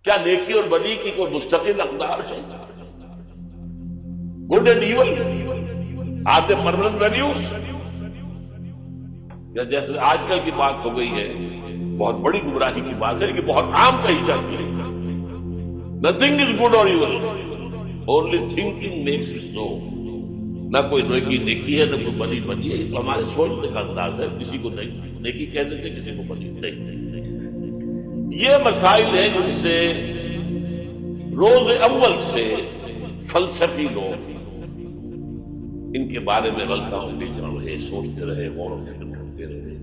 کیا نیکی اور بدی کی کوئی مستقل اقدار ہے؟ Good and evil are they permanent values? یا جیسے آج کل کی بات ہو گئی ہے، بہت بڑی گمراہی کی بات ہے کہ بہت عام کہی جاتی ہے، nothing is good or evil, only thinking makes it so. نہ کوئی نیکی ہے، نہ کوئی بدی بدی ہے، یہ تو ہمارے سوچنے کا انداز ہے۔ کسی کو نیکی کہہ دیتے، کسی کو بدی نہیں۔ یہ مسائل ہیں جن سے روز اول سے فلسفی لوگ ان کے بارے میں غلطہ ہوتے جا رہے، سوچتے رہے، غور و فکر کرتے رہے۔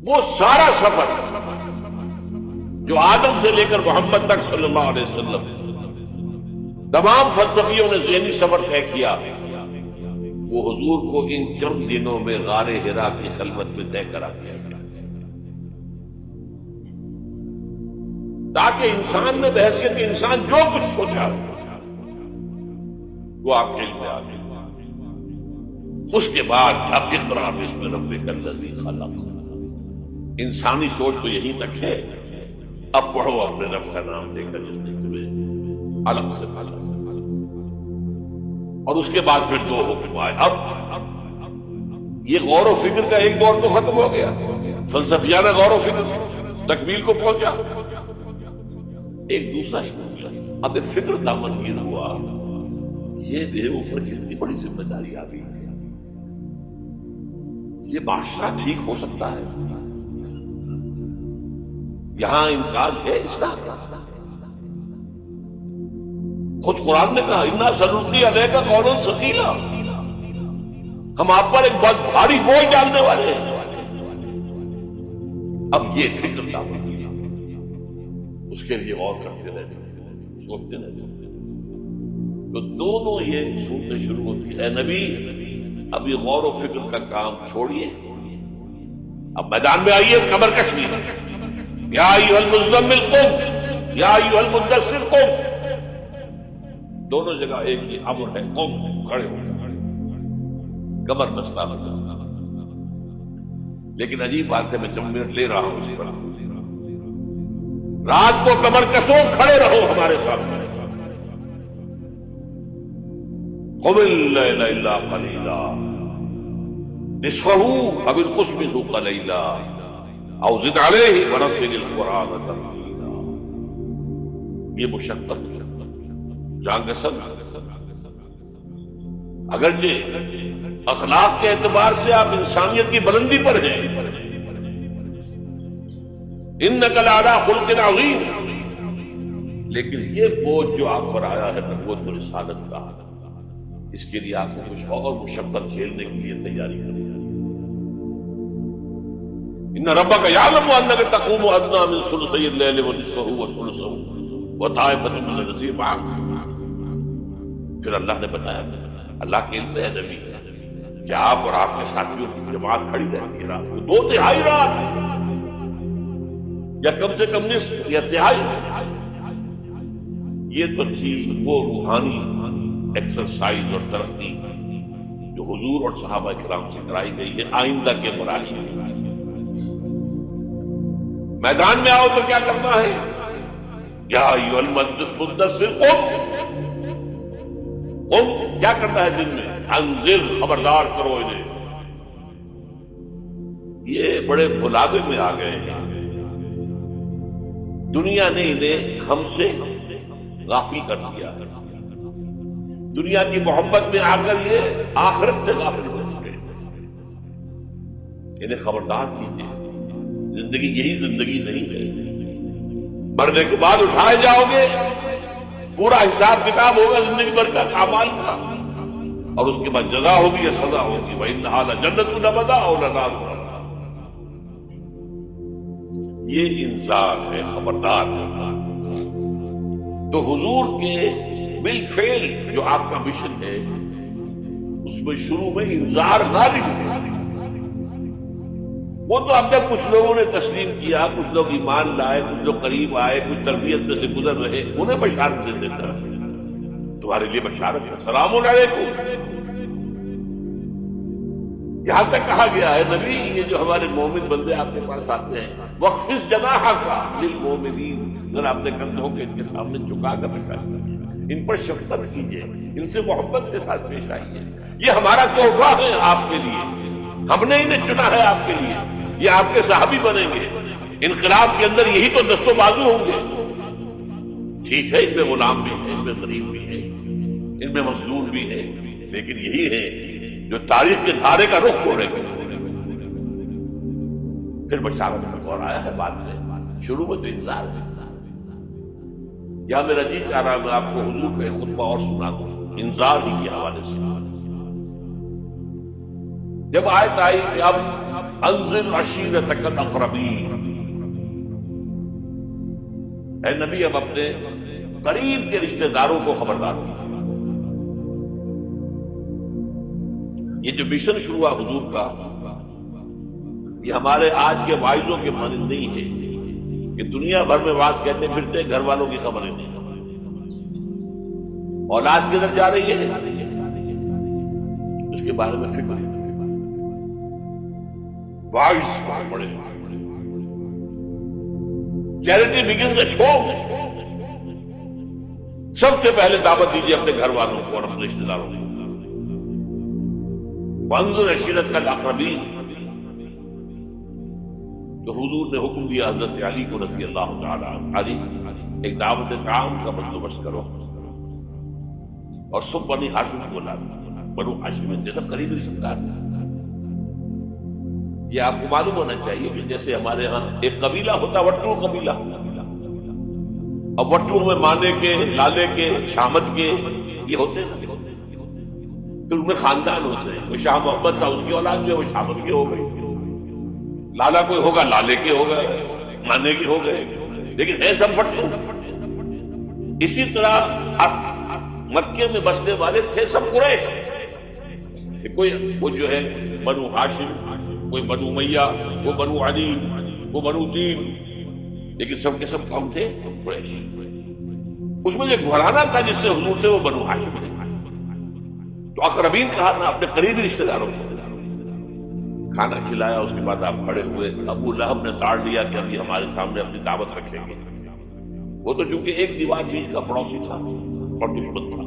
وہ سارا سفر جو آدم سے لے کر محمد تک صلی اللہ علیہ وسلم تمام فلسفیوں نے ذہنی سفر طے کیا، وہ حضور کو ان چند دنوں میں غار حرا کی خلوت میں طے کرا دیا گیا، تاکہ انسان میں بحیثیت انسان جو کچھ سوچا وہ آپ کے علم میں آ گئی۔ اس کے بعد اب اقرا باسم ربک الذی خلق، انسانی سوچ تو یہیں تک ہے، اب پڑھو اپنے رب کا نام لے کر جس نے تمہیں الگ سے پالا۔ اور اس کے بعد پھر دو حکم آئے۔ اب یہ غور و فکر کا ایک دور تو ختم ہو گیا، فلسفیانہ غور و فکر تکمیل کو پہنچا، ایک دوسرا شروع کیا۔ اب ایک فکر دامنگیر ہوا، یہ میرے اوپر کتنی بڑی ذمہ داری آ گئی ہے، یہ معاشرہ ٹھیک ہو سکتا ہے؟ یہاں امکان ہے اصلاح کا؟ خود قرآن نے کہا انا سنلقی علیک قولا ثقیلا، ہم آپ پر ایک بہت بھاری بوجھ ڈالنے والے ہیں۔ اب یہ فکر دامن اس کے لیے غور کرتے رہتے، سوچتے رہتے، تو دونوں یہ سنتے شروع ہوتی ہے، اے نبی اب یہ غور و فکر کا کام چھوڑیے، اب میدان میں آئیے، کمر کش لیجیے، یا ایھا المزمل قم یا ایھا المدثر قم، دونوں جگہ ایک ہی امر ہے، قم، کھڑے ہو، کمر بستہ بنا۔ لیکن عجیب بات ہے، میں 5 منٹ لے رہا ہوں اسی پر، رات کو کمر کسو، کھڑے رہو ہمارے سامنے، قم اللیل الا قلیلا نصفہ او انقص منہ قلیلا او زد علیہ ورتل القرآن ترتیلا۔ یہ مشقت جانگسن اگرچہ اخلاق کے اعتبار سے آپ انسانیت کی بلندی پر ہیں، انک لعلی خلق عظیم، لیکن یہ بوجھ جو آپ پر آیا ہے نبوت و رسالت کا، اس کے لیے آپ کو کچھ اور مشقت جھیلنے کے لیے تیاری کرنی ہے۔ ان ربک یعلم انک تقوم ادنی من ثلثی اللیل ونصفہ وثلثہ وطائفۃ من الذین معک۔ پھر اللہ نے بتایا، اللہ کے علم ہے نبی کہ آپ اور آپ کے ساتھیوں کی جماعت کھڑی رہتی ہے رات کو 2/3 رات، یا کم سے کم نصف یا تہائی۔ یہ تو تھی وہ روحانی ایکسرسائز اور ترقی جو حضور اور صحابہ کرام سے کرائی گئی ہے آئندہ کے مراحل میں۔ میدان میں آؤ تو کیا کرنا ہے، یا ایھا المدثر قم، قم کیا کرنا ہے دن میں، انذر، خبردار کرو انہیں۔ یہ بڑے بھلاوے میں آ گئے ہیں، دنیا نے انہیں ہم سے غافل کر دیا ہے، دنیا کی محبت میں آ کر یہ آخرت سے غافل ہو چکے ہیں۔ انہیں خبردار کیجیے، زندگی یہی زندگی نہیں ہے، مرنے کے بعد اٹھائے جاؤ گے، پورا حساب کتاب ہوگا زندگی بھر کا اعمال کا، اور اس کے بعد جزا ہوگی یا سزا ہوگی، وَإِنَّهَا لَجَنَّةٌ نَبَدَا أَوْ لَنَارٌ۔ یہ انذار ہے، خبردار ہے۔ تو حضور کے بالفعل جو آپ کا مشن ہے اس میں شروع میں انذار غالب ہے۔ وہ تو اب تک کچھ لوگوں نے تسلیم کیا، کچھ لوگ ایمان لائے، کچھ لوگ قریب آئے، کچھ تربیت میں سے گزر رہے، انہیں بشارت دے دیتا ہے، تمہارے لیے بشارت ہے، سلام علیکم، یہاں تک کہا گیا ہے نبی یہ جو ہمارے مومن بندے آپ کے پاس آتے ہیں وَخْفِضْ جَنَاحَكَ لِلْمُؤْمِنِينَ، ذرا اپنے کندھوں کے ان کے سامنے جھکا کر رکھا ہے، ان پر شفقت کیجیے، ان سے محبت کے ساتھ پیش آئیے، یہ ہمارا تحفہ ہے آپ کے لیے، ہم نے انہیں چنا ہے آپ کے لیے، یہ آپ کے صحابی بنیں گے، انقلاب کے اندر یہی تو دست و بازو ہوں گے۔ ٹھیک ہے ان میں غلام بھی ہے، ان میں غریب بھی ہے، ان میں مظلوم بھی ہے، لیکن یہی ہے جو تاریخ کے دھارے کا رخ موڑے گا۔ پھر بشارت کا دور آیا ہے بعد میں، شروع میں تو انذار ہے۔ یا میرا جی چاہ رہا میں آپ کو حضور کا ایک خطبہ اور سنا دوں انذار ہی کے حوالے سے۔ جب آیت آئی کہ اب انذر عشیرتک الاقربین، اے نبی اب اپنے قریب کے رشتہ داروں کو خبردار کیجیے۔ یہ جو مشن شروع ہوا حضور کا، یہ ہمارے آج کے واعظوں کے مانند نہیں ہے کہ دنیا بھر میں واعظ کہتے پھرتے گھر والوں کی خبریں نہیں، اولاد کدھر جا رہی ہے اس کے بارے میں فکر ہے، واعظ بہت بڑے، چیریٹی بگنز ایٹ ہوم، سب سے پہلے دعوت دیجیے اپنے گھر والوں کو اور اپنے رشتہ داروں کو۔ وانظر عشیرتک الاقربین، تو حضور نے حکم دیا حضرت علی کو رضی اللہ تعالی عنہ، علی ایک دعوت طعام کا بندوبست کرو اور سب بنی ہاشم کو لا دو، بنو ہاشم میں تیرا قریبی رشتہ دار۔ یہ آپ کو معلوم ہونا چاہیے کہ جیسے ہمارے ہاں ایک قبیلہ ہوتا وٹو قبیلہ، اب وٹو میں مانے کے، لالے کے، شامت کے یہ ہوتے ہیں، پھر ان میں خاندان ہوتے ہیں، کوئی شاہ محمد تھا اس کی اولاد جو ہے وہ شامت کی ہو گئی، لالا کوئی ہوگا لالے کے ہو گئے، مانے کے ہو گئے، لیکن ہے سب وٹو۔ اسی طرح مکے میں بسنے والے تھے سب قریش، کوئی وہ جو ہے بنو ہاشم، کوئی بنو امیہ، وہ بنو علی، وہ بنو تیم، لیکن سب کے سب کون تھے؟ قریش۔ اس میں جو گھرانہ تھا جس سے حضور تھے وہ بنو ہاشم تھے، تو اقربین کہا نا اپنے قریبی رشتہ داروں کو۔ کھانا کھلایا، اس کے بعد آپ کھڑے ہوئے، ابو لہب نے تاڑ لیا کہ ابھی ہمارے سامنے اپنی دعوت رکھیں گے، وہ تو چونکہ ایک دیوار بیچ کا پڑوسی تھا اور دشمن تھا،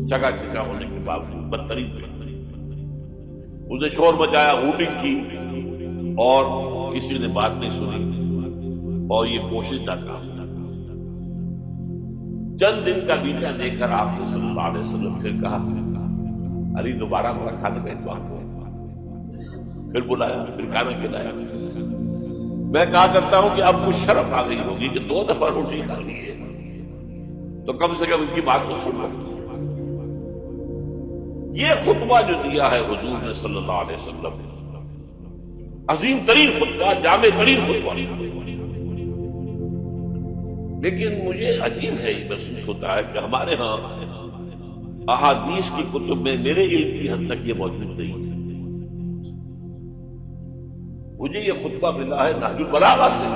چکا چکا ہونے کے باوجود بدترین تھا، اس نے شور مچایا، ہوٹنگ کی اور کسی نے بات نہیں سنی اور یہ کوشش ناکام۔ چند دن کا بیچا دے کر آپ نے صلی اللہ علیہ وسلم پھر کہا علی دوبارہ ہمارا کھانے کا انتظام ہو، پھر بلایا، پھر کھانا کھلایا۔ میں کہا کرتا ہوں کہ اب کچھ شرف آ گئی ہوگی کہ 2 دفعہ روٹی کھا لی ہے تو کم سے کم ان کی بات تو سن لو۔ یہ خطبہ جو دیا ہے حضور نے صلی اللہ علیہ وسلم، عظیم ترین خطبہ، جامع ترین خطبہ، لیکن مجھے عجیب ہے، یہ محسوس ہوتا ہے کہ ہمارے ہاں احادیث کی کتب میں میرے علم کی حد تک یہ موجود نہیں ہے۔ مجھے یہ خطبہ ملا ہے نہج البلاغہ سے،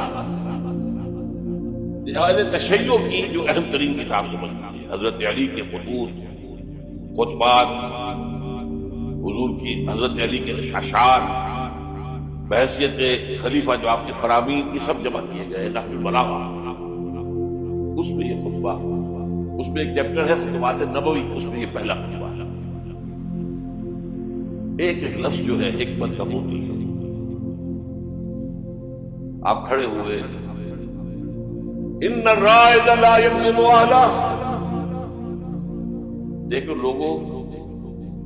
اہل تشیع کی جو اہم ترین کتاب سمجھتی ہے، حضرت علی کے خطوط، خطبات، حضور کی حضرت علی کے اشعار بحیثیت خلیفہ جو آپ کے فرامین، یہ سب جمع کیے گئے نہج البلاغہ، اس میں یہ خطبہ، اس میں ایک چیپٹر ہے خطبات نبوی، اس میں یہ پہلا خطبہ ہے۔ ایک ایک لفظ جو ہے حکمت کا موتی ہے۔ آپ کھڑے ہوئے، ان الرائد لا یظلم اہلہ، دیکھو لوگوں،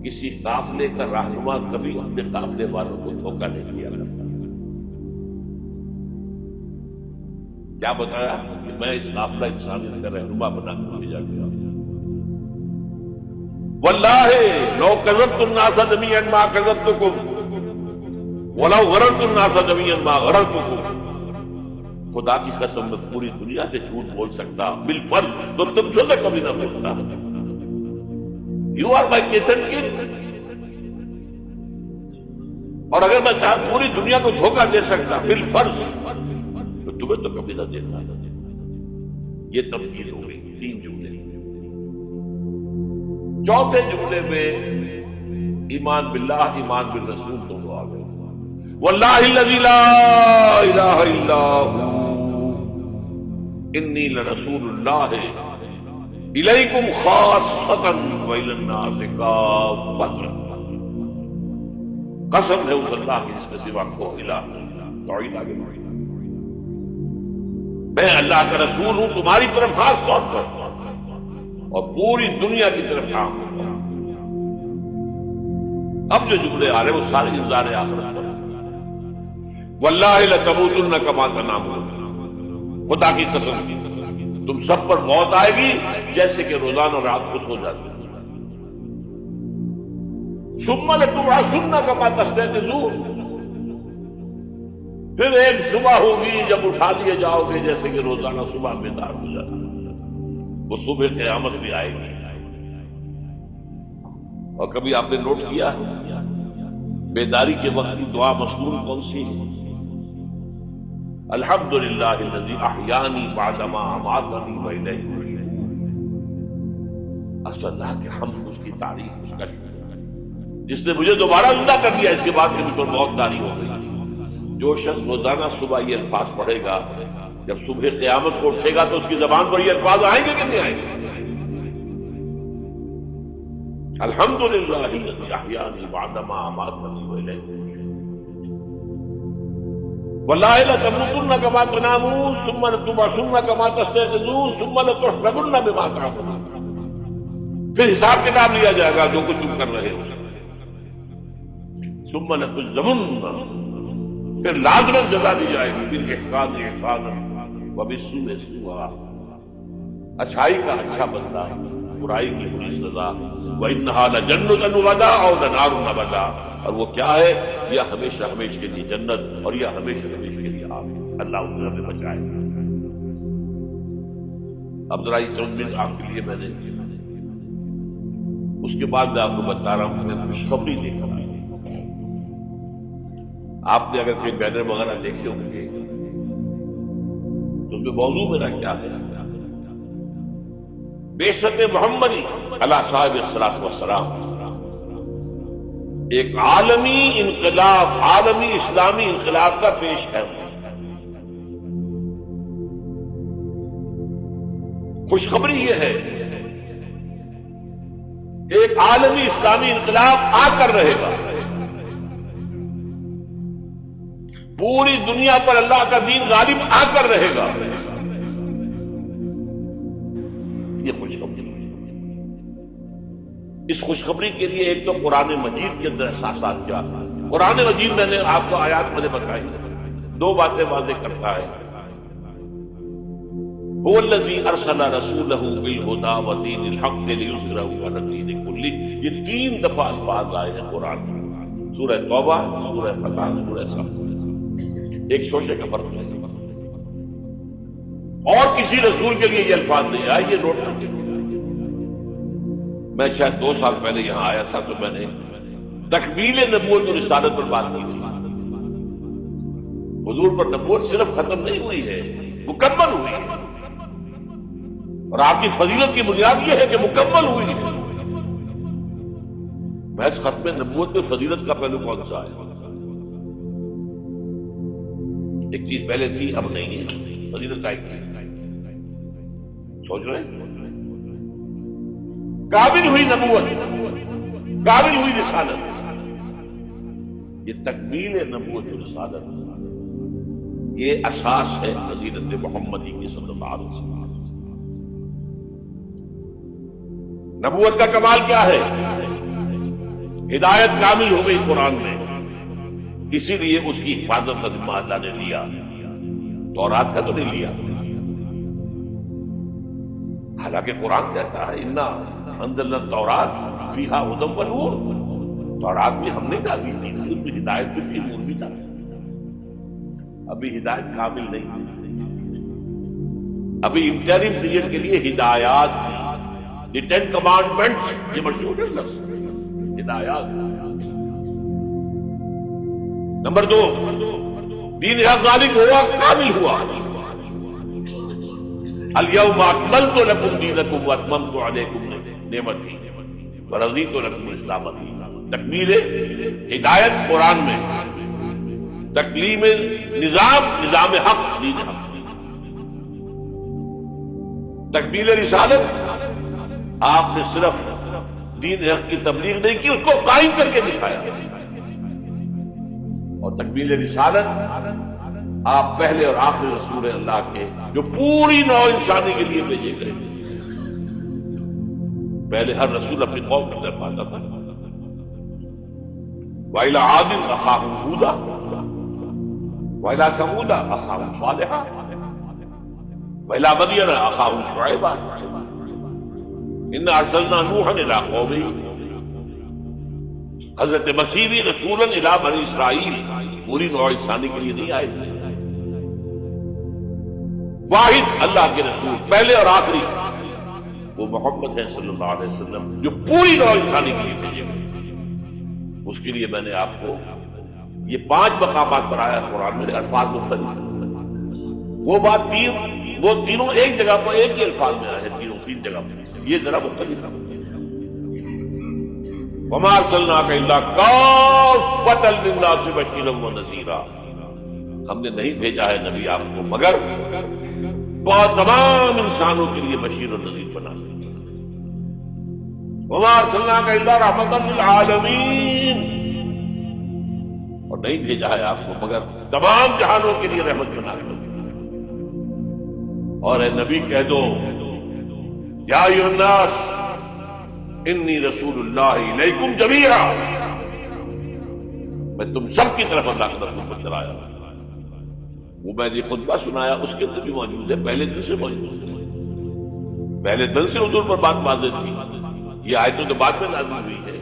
کسی قافلے کا رہنما کبھی اپنے قافلے والوں کو دھوکہ نہیں کیا کرتا۔ کیا بتایا کہ میں اس قافلہ انسانی کا رہنما بنا کر بھیجا گیا، واللہ لو کذبت الناس جميعا ما کذبتکم ولو غررت الناس جميعا ما غررتکم، خدا کی قسم میں پوری دنیا سے جھوٹ بول سکتا بالفرض تو تم سے میں کبھی نہ بولتا۔ یو آر مائی کیسن کن، اور اگر میں چاہتا پوری دنیا کو دھوکہ دے سکتا بالفرض تو تمہیں تو کبھی نہ دیتا۔ یہ تبدیل ہو گئی 3 جملے۔ چوتھے جملے میں ایمان باللہ ایمان بالرسول دونوں آ گئے. واللہ الذی لا الہ الا ہو انی لرسول اللہ الیکم خاصۃ والی الناس کافۃ. قسم ہے اس اللہ کی جس کے سوا کوئی الہ نہیں. توحید آگے بڑھی. میں اللہ کا رسول ہوں تمہاری طرف خاص طور پر اور پوری دنیا کی طرف عام ہوں. اب جو جملے آ رہے ہیں وہ سارے انذار آخرت پر. واللہ لتموتن کما تنامون. خدا کی قسم تم سب پر موت آئے گی جیسے کہ روزانہ رات کو سو جاتے ہیں. ثم لتبعثن کما تستيقظون. پھر ایک صبح ہوگی جب اٹھا لیے جاؤ گے جیسے کہ روزانہ صبح بیدار ہو جاتا ہے. وہ صبح قیامت بھی آئے گی. اور کبھی آپ نے نوٹ کیا بیداری کے وقت کی دعا مسنون کون سی ہے؟ الحمدللہ الذی احیانی بعدما اماتنی والیہ النشور. اصل اللہ کے حمد اس کی تعریف اس کا جس نے مجھے دوبارہ زندہ کر دیا. اس کے بعد مجھ پر موت طاری ہو گئی. جو شخص روزانہ صبح یہ الفاظ پڑھے گا جب صبح قیامت کو اٹھے گا تو اس کی زبان پر یہ الفاظ آئیں گے کہ نہیں آئیں گے؟ الحمدللہ الذی احیانی بعدما اماتنی والیہ النشور. واللہ لتموتن کما تنامون ثم لتبعثن کما تستيقظون ثم لتحشرن بما تعملون. پھر حساب کتاب لیا جائے گا جو کچھ تم کر رہے ہو. ثم لتجزون. پھر لازماً جزا دی جائے گی. بالاحسان احسانا وبالسوء سوءا. اچھائی کا اچھا بدلہ برائی کی بری سزا. وانھا لجنۃ وبدا او نار وبدا. اور وہ کیا ہے؟ یہ ہمیشہ ہمیشہ کے لیے جنت اور یہ ہمیشہ ہمیشہ کے لیے آگ. اللہ ان ہمیں بچائے. اب ذرا یہ چند منٹ آپ کے لیے میں نے اس کے بعد میں آپ کو بتا رہا ہوں کہ میں خوشخبری لے کر آئی. آپ نے اگر کوئی بینر وغیرہ دیکھے ہوں گے تو اس میں موضوع میرا کیا ہے؟ بعثت محمدی علی صاحب الصلاۃ والسلام. ایک عالمی انقلاب عالمی اسلامی انقلاب کا پیش ہے. خوشخبری یہ ہے ایک عالمی اسلامی انقلاب آ کر رہے گا. پوری دنیا پر اللہ کا دین غالب آ کر رہے گا. یہ خوشخبری. اس خوشخبری کے لیے ایک تو قرآن مجید کے اندر احساسات کیا. قرآن مجید میں نے آپ کو آیات میں نے بتائی دو باتیں واضح کرتا ہے. هو الذی ارسل رسولہ بالہدی ودین الحق لیظہرہ علی الدین کلہ. یہ 3 دفعہ الفاظ آئے ہیں قرآن میں. سورہ توبہ، سورہ فتح، سورہ صف. ایک شوشے کا فرق ہے. اور کسی رسول کے لیے یہ الفاظ نہیں آئے. یہ نوٹ کر کے میں شاید 2 سال پہلے یہاں آیا تھا تو میں نے تکمیل نبوت اور رسالت پر بات کی تھی. حضور پر نبوت صرف ختم نہیں ہوئی ہے، مکمل ہوئی ہے. اور آپ کی فضیلت کی بنیاد یہ ہے کہ مکمل ہوئی ہے. محض ختم نبوت میں فضیلت کا پہلو کون سا ہے؟ ایک چیز پہلے تھی اب نہیں ہے. فضیلت کا ایک چیز سوچ رہے ہیں. کامل ہوئی نبوت، کامل ہوئی رسالت. یہ تکمیل نبوت و رسالت یہ اساس ہے فضیلت محمدی کی صلی اللہ علیہ وسلم. نبوت کا کمال کیا ہے؟ ہدایت کامل ہو گئی قرآن میں. اسی لیے اس کی حفاظت کا ذمہ اللہ نے لیا. تورات کا تو نہیں لیا. حالانکہ قرآن کہتا ہے انا انزلنا التوراۃ فیہا ھدی ونور. تورات بھی ہم نے نازل کی تھی، اس میں ہدایت بھی تھی، نور بھی تھا. ابھی ہدایت کامل نہیں تھی. ابھی انٹرم پیریڈ کے لیے ہدایات تھی. دی 10 کمانڈمنٹس، یہ مشہور ہے لفظ ہدایات. نمبر 2 دین حق غالب ہوا، کامل ہوا. الیوم اکملت لکم دینکم واتممت علیکم نعمتی ورضیت لکم الاسلام دینا. تکمیل ہدایت قرآن میں، تکلیم نظام حق دین حق، تکمیل رسالت آپ نے صرف دین حق کی تبلیغ نہیں کی، اس کو قائم کر کے دکھایا، اور تکمیل رسالت آپ پہلے اور آخری رسول اللہ کے جو پوری نوع انسانی کے لیے بھیجے گئے۔ پہلے ہر رسول اپنی قوم کی طرف آتا تھا، وَإِلَىٰ عَادٍ أَخَاهُمْ هُودًا وَإِلَىٰ ثَمُودَ أَخَاهُمْ صَالِحًا وَإِلَىٰ مَدْيَنَ أَخَاهُمْ شُعَيْبًا إِنَّا أَرْسَلْنَا نُوحًا إِلَىٰ قَوْمِهِ۔ حضرت مسیح بھی رسولاً إِلَىٰ بنی اسرائیل پوری نوع انسانی کے لیے نہیں آئے تھے، واحد اللہ کے رسول پہلے اور آخری وہ محمد ہے صلی اللہ علیہ وسلم، جو پوری نوع انسانی کے لیے بھیجے گئے۔ اس کے لیے میں نے آپ کو یہ 5 مقامات پر آیا قرآن میں، الفاظ مختلف ہیں، وہ تینوں ایک جگہ پر ایک ہی الفاظ میں آئے ہیں، تینوں 3 جگہ پر، یہ ذرا مختلف ہے۔ وَمَا أَرْسَلْنَاكَ إِلَّا كَافَّةً لِلنَّاسِ بَشِيرًا وَنَذِيرًا، ہم نے نہیں بھیجا ہے نبی آپ کو مگر تمام انسانوں کے لیے بشیر و نذیر بنا۔ وَمَا أَرْسَلْنَاكَ إِلَّا رَحْمَةً لِلْعَالَمِينَ، اور نہیں بھیجا ہے آپ کو مگر تمام جہانوں کے لیے رحمت بنا کر۔ اور اے نبی کہہ دو یا ایھا الناس انی رسول اللہ الیکم جمیعا، میں تم سب کی طرف اللہ کا رسول بن کر آیا۔ وہ میں نے خطبہ سنایا، اس کے اندر بھی موجود ہے، پہلے دن سے موجود ہے، پہلے دن سے حضور پر بات واضح تھی، یہ آیتوں تو بعد میں نازل ہوئی ہے۔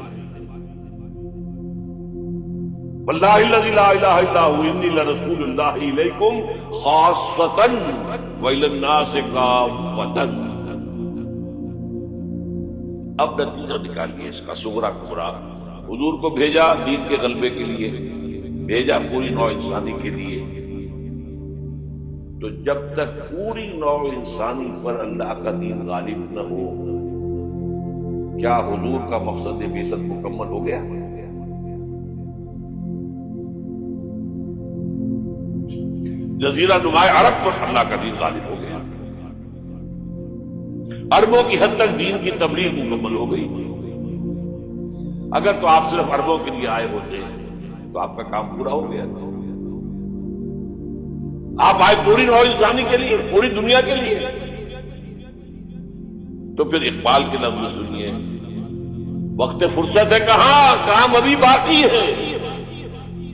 واللہ الذی لا الہ الا هو انی لرسول اللہ الیکم خاصۃ والی الناس کافۃ۔ اب نتیجہ نکالیے اس کا صغرا کبرا۔ حضور کو بھیجا دین کے غلبے کے لیے، بھیجا پوری نوع انسانی کے لیے، تو جب تک پوری نوع انسانی پر اللہ کا دین غالب نہ ہو، کیا حضور کا مقصد بعثت مکمل ہو گیا؟ جزیرہ نمائے عرب پر اللہ کا دین غالب ہو گیا، عربوں کی حد تک دین کی تبلیغ مکمل ہو گئی۔ اگر تو آپ صرف عربوں کے لیے آئے ہوتے تو آپ کا کام پورا ہو گیا تھا۔ آپ آئے پوری نوع انسانی کے لیے، پوری دنیا کے لیے، تو پھر اقبال کے لفظ سنیے، وقت فرصت ہے کہاں، کام ابھی باقی ہے،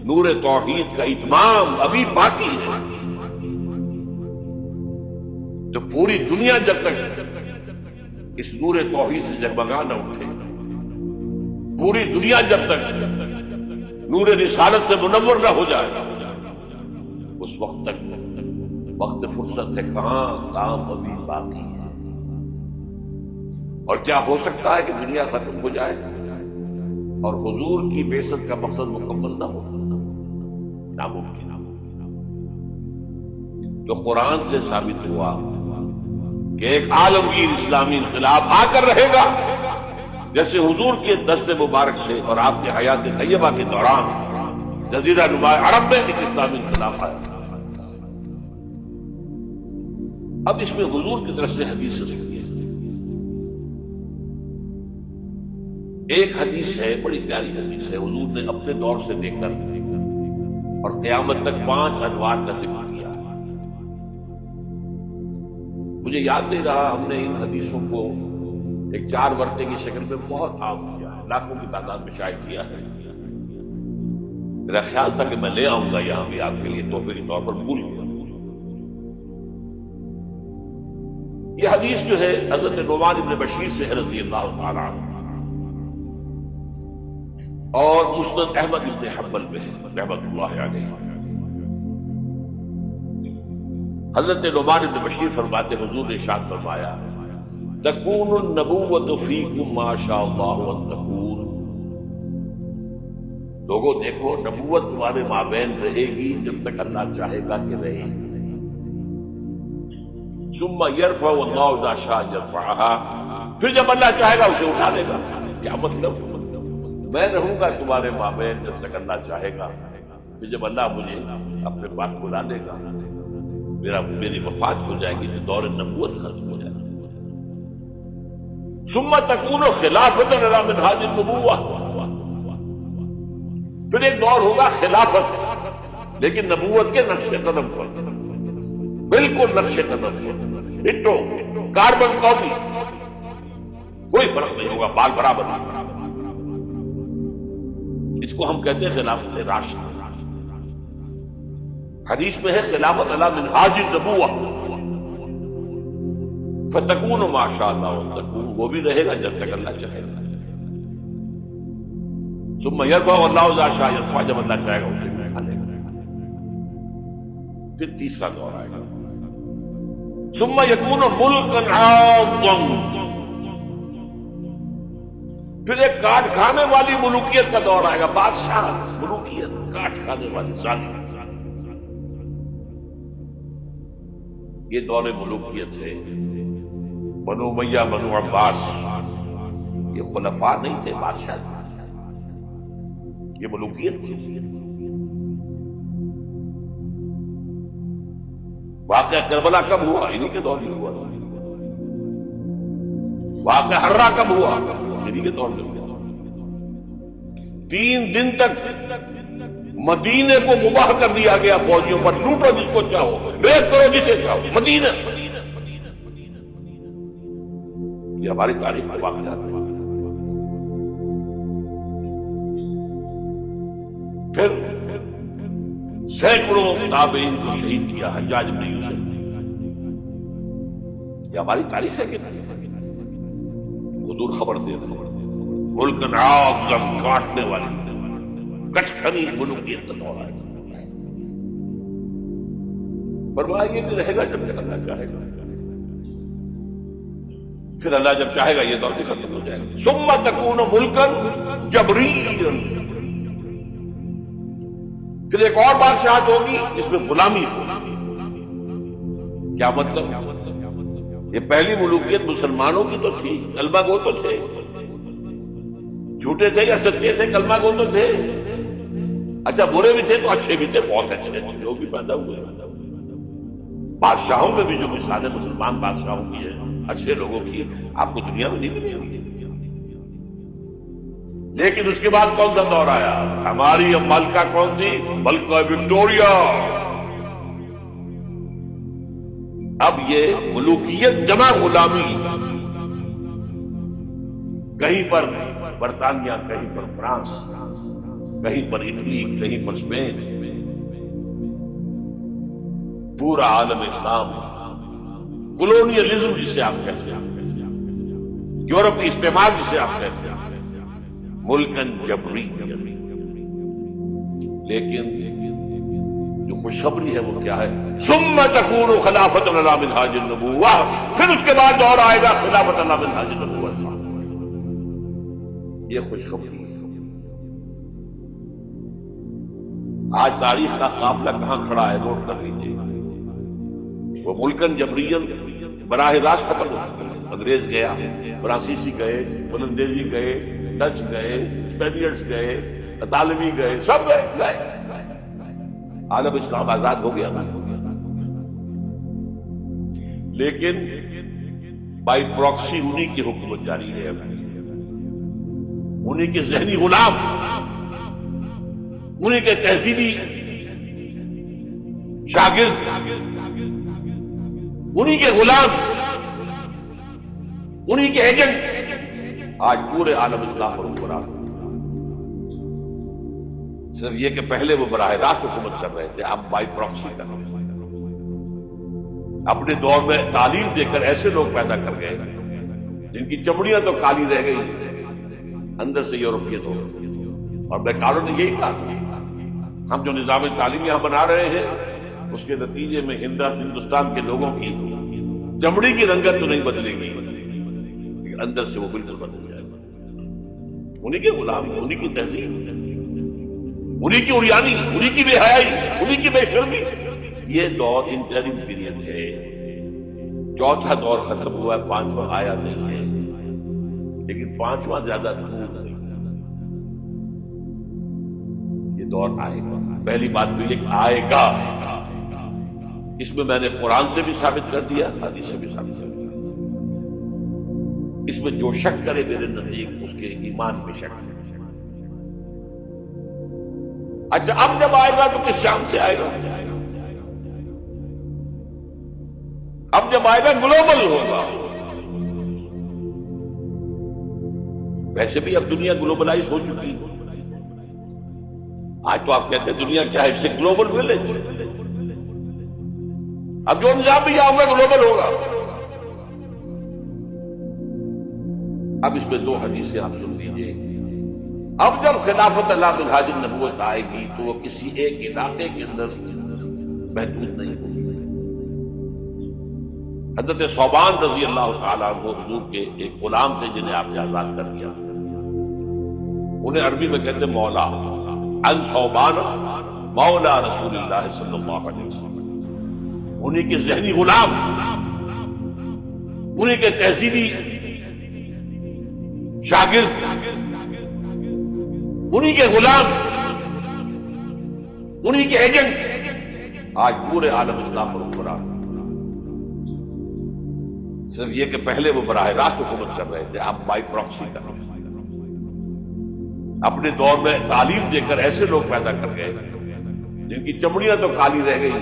نور توحید کا اتمام ابھی باقی ہے۔ تو پوری دنیا جب تک اس نور توحید سے جگمگا نہ اٹھے، پوری دنیا جب تک نور رسالت سے منور نہ ہو جائے، اس وقت تک وقت فرصت ہے کہاں، کام ابھی باقی ہے۔ اور کیا ہو سکتا ہے کہ دنیا ختم ہو جائے اور حضور کی بعثت کا مقصد مکمل نہ ہو؟ ناممکن۔ تو قرآن سے ثابت ہوا کہ ایک عالمگیر اسلامی انقلاب آ کر رہے گا، جیسے حضور کے دست مبارک سے اور آپ کے حیات طیبہ کے دوران جزیرہ نمائے عرب میں ایک اسلامی انقلاب آیا۔ اب اس میں حضور کی طرف سے حدیث سنیے۔ ایک حدیث ہے، بڑی پیاری حدیث ہے، حضور نے اپنے دور سے لے کر اور قیامت تک 5 انوار کا ذکر کیا۔ مجھے یاد نہیں رہا، ہم نے ان حدیثوں کو ایک 4 ورقے کی شکل میں بہت عام کیا ہے، لاکھوں کی تعداد میں شائع کیا ہے۔ میرا خیال تھا کہ میں لے آؤں گا یہاں بھی آپ کے لیے، تحفے کے طور پر بھول گیا۔ یہ حدیث جو ہے حضرت نعمان بن بشیر سے رضی اللہ تعالیٰ عنہ، اور مسند احمد بن حنبل میں ہے رحمۃ اللہ علیہ۔ حضرت نعمان بن بشیر فرماتے حضور نے ارشاد فرمایا، تکون النبوۃ فیکم ما شاء اللہ ان تکون، لوگوں دیکھو نبوت تمہارے مابین رہے گی جب تک اللہ چاہے گا کہ رہے۔ ثم يرفع اللہ اذا شاء يرفعها، پھر جب اللہ چاہے گا اسے اٹھا لے گا۔ کیا مطلب؟ میں رہوں گا تمہارے مابین جب تک اللہ چاہے گا، کہ جب اللہ مجھے اپنے پاس بلا لے گا، میری وفات ہو جائے گی تو دور نبوت ختم ہو جائے گا۔ ثم تکون خلافۃ علی منہاج النبوہ، پھر ایک دور ہوگا خلافت، لیکن نبوت کے نقش قدم پر، بالکل نقش قدم پر، ڈٹو کاربن کاپی، کوئی فرق نہیں ہوگا، بال برابر۔ اس کو ہم کہتے ہیں خلافت راشدہ۔ حدیث میں ہے خلافت علی منہاج النبوہ، فتکون ما شاء اللہ تکون، وہ بھی رہے گا جب تک اللہ چاہے گا۔ ثم یرفع اللہ اذا شاء یرفع، جب اللہ چاہے گا اسے اٹھا لے گا۔ پھر تیسرا دور آئے گا، ثم یکون ملکا عاضا، پھر ایک کاٹ کھانے والی ملوکیت کا دور آئے گا، بادشاہ ملوکیت کاٹ کھانے والی ظالم، یہ دور ملوکیت ہے۔ بنو امیہ، بنو عباس، یہ خلفاء نہیں تھے، بادشاہ تھے، یہ ملوکیت تھی۔ واقعہ کربلا کب ہوا؟ انہی کے دور میں ہوا۔ واقعہ ہررا کب ہوا؟ انہی کے دور میں ہوا۔ 3 دن تک مدینے کو مباح کر دیا گیا فوجیوں پر، لوٹو جس کو چاہو، ریپ کرو جسے چاہو، مدینہ۔ یہ ہماری تاریخ میں واقعات ہیں۔ پھر سینکڑوں تابعین کو شہید کیا حجاج بن یوسف نے۔ یہ ہماری تاریخ ہے کہ نہیں؟ حضور خبر دے رہے ہیں، ملک عاضا، کاٹنے والی کٹکھنی ملوکیت کا دور آئے گا۔ فرمایا یہ بھی رہے گا جب تک اللہ چاہے گا، پھر اللہ جب چاہے گا یہ دور بھی ختم ہو جائے گا۔ ثم تکون ملکا جبریا، پھر ایک اور بادشاہت ہوگی جس میں غلامی ہوگی۔ کیا مطلب؟ یہ پہلی ملوکیت مسلمانوں کی تو تھی، کلمہ گو تو تھے، جھوٹے تھے یا سچے تھے، کلمہ گو تو تھے، اچھا برے بھی تھے تو اچھے بھی تھے، بہت اچھے لوگ بھی پیدا ہوئے۔ بادشاہوں میں بھی جو مثالیں مسلمان بادشاہوں کی ہیں، اچھے لوگوں کی، آپ کو دنیا میں نہیں ملے گی۔ لیکن اس کے بعد کون سا دور آیا؟ ہماری اب ملکہ کون تھی؟ ملکہ وکٹوریہ۔ اب یہ ملوکیت جمع غلامی، کہیں پر برطانیہ، کہیں پر فرانس، کہیں پر اٹلی، کہیں پر اسپین، پورا عالم اسلام کولونیلزم جسے آپ کہتے ہیں، یورپی استعمار جسے آپ کہتے ہیں، ملکن جبری۔ لیکن جو خوشخبری ہے وہ کیا ہے؟ ثم تکون خلافۃ علی منہاج النبوہ، پھر اس کے بعد دور آئے گا خلافت علی منہاج النبوہ۔ یہ خوشخبری ہے۔ آج تاریخ کا قافلہ کہاں کھڑا ہے نوٹ کر لیجیے۔ وہ ملکن جبرین براہ راست ختم ہو چکا ہے۔ انگریز گیا، فرانسیسی گئے، بلندیزی گئے، ڈچ گئے، اسپینیئرز گئے، اطالوی گئے، سب گئے، عالم اسلام آزاد ہو گیا۔ لیکن بائی پراکسی انہی کی حکومت جاری ہے، انہی کے ذہنی غلام، انہی کے تہذیبی شاگرد، انہی کے غلام، انہی کے ایجنٹ آج پورے عالم اسلام پر حکمران۔ صرف یہ کہ پہلے وہ براہ راست حکومت کر رہے تھے، اب بائی پراکسی کر رہے ہیں۔ اپنے دور میں تعلیم دے کر ایسے لوگ پیدا کر گئے جن کی چمڑیاں تو کالی رہ گئی، اندر سے یورپین ہو گئی۔ اور بیکاروں نے یہی کہا تھا، ہم جو نظام تعلیم یہاں بنا رہے ہیں اس کے نتیجے میں ہندوستان کے لوگوں کی چمڑی کی رنگت تو نہیں بدلے گی، لیکن اندر سے وہ بالکل بدل جائے گا۔ انہی کے غلام، انہی کی تہذیب، انہی کی عریانی، انہی کی بے حیائی، انہی کی بے شرمی۔ یہ دور انٹرم پیریڈ ہے۔ چوتھا دور ختم ہوا ہے، پانچواں آیا نہیں ہے، لیکن پانچواں زیادہ دور نہیں۔ دور آئے گا. پہلی بات تو یہ کہ آئے گا، اس میں میں نے قرآن سے بھی ثابت کر دیا، حدیث سے بھی ثابت کر دیا. اس میں جو شک کرے میرے نزدیک اس کے ایمان میں شک ہے. اچھا اب جب آئے گا تو کس شان سے آئے گا؟ اب جب آئے گا گلوبل ہوگا. ویسے بھی اب دنیا گلوبلائز ہو چکی ہے. آج تو آپ کہتے ہیں دنیا کیا ہے، اس سے گلوبل ولیج. اب جو نظام بھی آؤں گا گلوبل ہوگا. اب اس میں دو حدیثیں آپ سن لیجیے. اب جب خلافت اللہ منہاج النبوت آئے گی تو وہ کسی ایک علاقے کے اندر محدود نہیں ہوگی. حضرت ثوبان رضی اللہ تعالیٰ عنہ حضور کے ایک غلام تھے جنہیں آپ نے آزاد کر دیا تھا. انہیں عربی میں کہتے مولا. ان ثوبان مولا رسول اللہ صلی اللہ علیہ وسلم. انہیں کے ذہنی غلام، انہیں کے تہذیبی شاگرد، انہیں کے غلام، انہیں کے ایجنٹ آج پورے عالم اسلام پر حکمران. صرف یہ کہ پہلے وہ براہ راست حکومت کر رہے تھے، اب بائی پراکسی کر رہے ہیں. اپنے دور میں تعلیم دے کر ایسے لوگ پیدا کر گئے جن کی چمڑیاں تو کالی رہ گئی،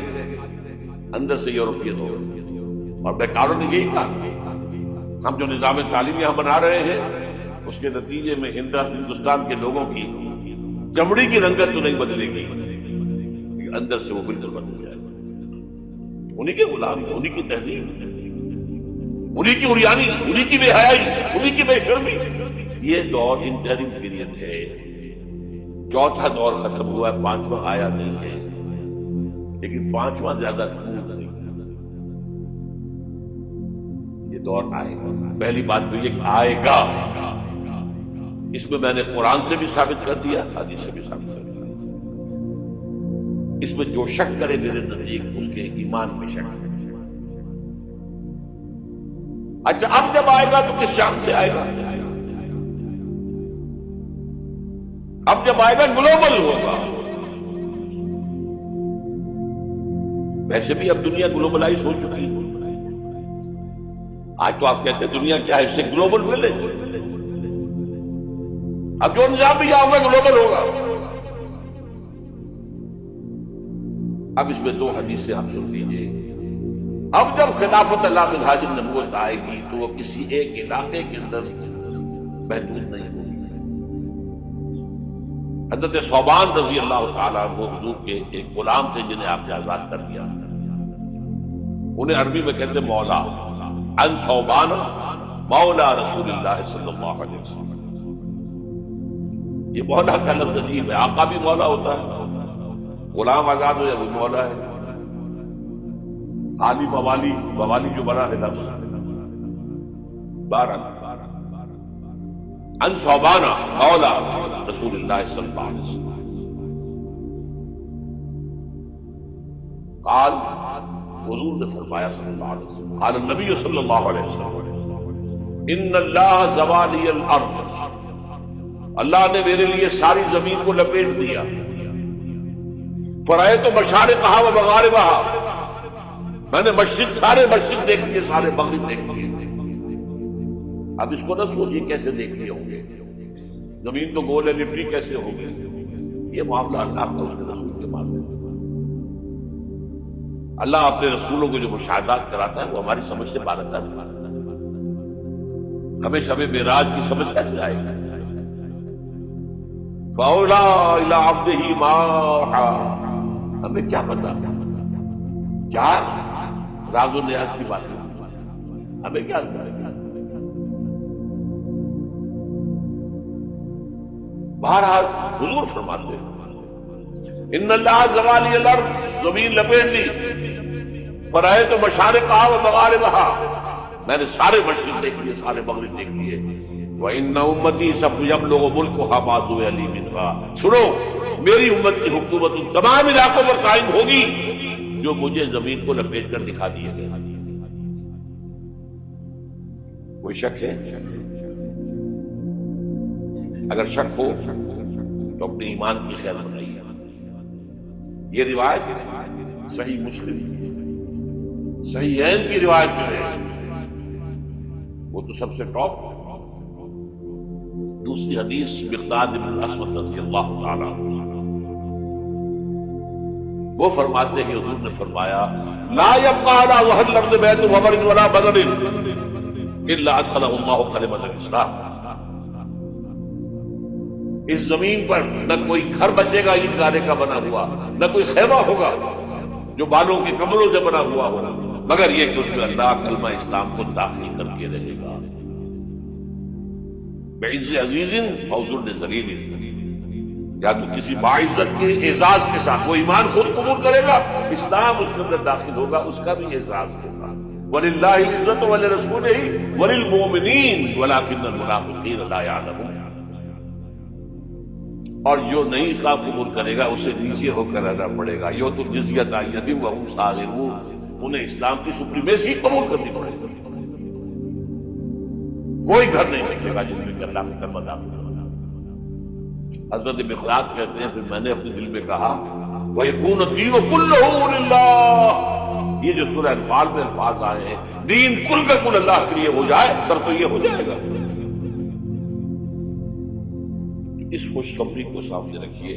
اندر سے یورپین ہو گئی. اور بیکاروں نے یہی کہا ہم جو نظام تعلیم یہاں بنا رہے ہیں اس کے نتیجے میں ہندوستان کے لوگوں کی چمڑی کی رنگت تو نہیں بدلے گی، اندر سے وہ بالکل بدل جائے گا. انہیں کے غلام، انہیں کی تہذیب، انہیں کی اریانی، انہیں کی بے حیائی، انہیں کی بے شرمی. یہ دور انٹرم پیریڈ ہے. چوتھا دور ختم ہوا ہے، پانچواں آیا نہیں ہے، لیکن پانچواں زیادہ دور نہیں ہے. یہ دور آئے گا. پہلی بات تو یہ کہ آئے گا، اس میں نے قرآن سے بھی ثابت کر دیا، حدیث سے بھی ثابت کر دیا. اس میں جو شک کرے میرے نزدیک اس کے ایمان میں شک ہے. اچھا اب جب آئے گا تو کس شان سے آئے گا؟ اب جب آئے گا گلوبل ہوگا. ویسے بھی اب دنیا گلوبلائز ہو چکی ہے. آج تو آپ کہتے ہیں دنیا کیا ہے، اس سے گلوبل ولیج. اب جو نظام بھی آؤں گا گلوبل ہوگا. اب اس میں دو حدیثیں آپ سن لیجیے. اب جب خلافت اللہ منہاج النبوت آئے گی تو وہ کسی ایک علاقے کے اندر محدود نہیں ہوگی. حضرت ثوبان رضی اللہ تعالیٰ عنہ حضور کے ایک غلام تھے جنہیں آپ نے آزاد کر دیا تھا. انہیں عربی میں کہتے مولا. ان ثوبان مولا رسول اللہ صلی اللہ علیہ وسلم. یہ مولا کا لفظ عجیب ہے. آقا بھی مولا ہوتا ہے، غلام آزاد ہو یا وہ مولا ہے. عالی موالی جو بنا ہے لفظ 12. ان ثوبان مولا رسول اللہ صلی اللہ علیہ وسلم قال، حضور نے فرمایا صلی اللہ علیہ وسلم، قال النبی صلی اللہ علیہ وسلم ان اللہ زوالی الارض، اللہ نے میرے لیے ساری زمین کو لپیٹ دیا. فرائے تو مشارقہا و مغاربہا، میں نے سارے مشرق دیکھ لیے، سارے مغرب دیکھ لیے. اب اس کو نہ سوچیے کیسے دیکھ لیے ہوں گے، زمین تو گول ہے، لپٹی کیسے ہوگی. یہ معاملہ اللہ کا اس کے رسول کے معاملے. اللہ اپنے رسولوں کو جو مشاہدات کراتا ہے وہ ہماری سمجھ سے بالاتر ہے. ہمیں شب معراج کی سمجھ کیسے آئے گی؟ فَأَوْلَىٰ إِلَىٰ عَبْدِهِ مَا أَوْحَىٰ. ہمیں کیا پتا، کیا راز و نیاز کی بات ہے، ہمیں کیا پتا. بہرحال حضور فرماتے ہیں ان اللہ زوالی الارض، زمین لپیٹ لی. فرائے تو مشارقہا و مغاربہا، میں نے سارے مشرق دیکھ لیے، سارے مغرب دیکھ لیے. وَإِنَّ أُمَّتِي سَيَبْلُغُ مُلْكُهَا مَا ذُوِيَ لِي مِنْهَا. سنو، میری امت کی حکومت ان تمام علاقوں پر قائم ہوگی جو مجھے زمین کو لپیٹ کر دکھا دیے گئے. کوئی شک ہے؟ اگر شک ہو تو اپنے ایمان کی خیر بنائیے. یہ روایت صحیح مسلم صحیحین کی روایت جو ہے وہ تو سب سے ٹاپ. دوسری حدیث مقداد بن الاسود رضی اللہ تعالیٰ وہ فرماتے ہیں حضور نے فرمایا لا يبقى على ظهر الارض بيت وبر ولا بدر الا ادخله الله كلمة الاسلام. اس زمین پر نہ کوئی گھر بچے گا اینٹ گارے کا بنا ہوا، نہ کوئی خیمہ ہوگا جو بالوں کے کمروں سے بنا ہوا ہوگا، مگر یہ کہ اس میں اللہ کلمہ اسلام کو داخل کر کے رہے گا. بعز عزیز او ذل ذلیل، یا تو کسی باعزت کے اعزاز کے ساتھ وہ ایمان خود قبول کرے گا، اسلام اس کے اندر داخل ہوگا، اس کا بھی اعزاز ہوگا. وَلِلَّهِ الْعِزَّةُ وَلِرَسُولِهِ وَلِلْمُؤْمِنِينَ وَلَكِنَّ الْمُنَافِقِينَ لَا يَعْلَمُونَ. اور جو نہیں اسلام قبول کرے گا اسے نیچے ہو کر رہنا پڑے گا. یہ تو جزیت آئیدم وہم صاغرون، انہیں اسلام کی سپریمیسی قبول کرنی پڑے گی. کوئی گھر نہیں ملے گا جس میں کہ اللہ کا کلمہ داخل ہوگا. حضرت مقداد کہتے ہیں پھر میں نے اپنے دل میں کہا وَيَكُونُ الدِّينُ كُلُّهُ لِلَّهِ. یہ جو سورہ انفال میں الفاظ آئے ہیں دین کل کا کل اللہ کے لیے ہو جائے تب تو یہ ہو جائے گا. اس خوشخبری کو سامنے رکھیے.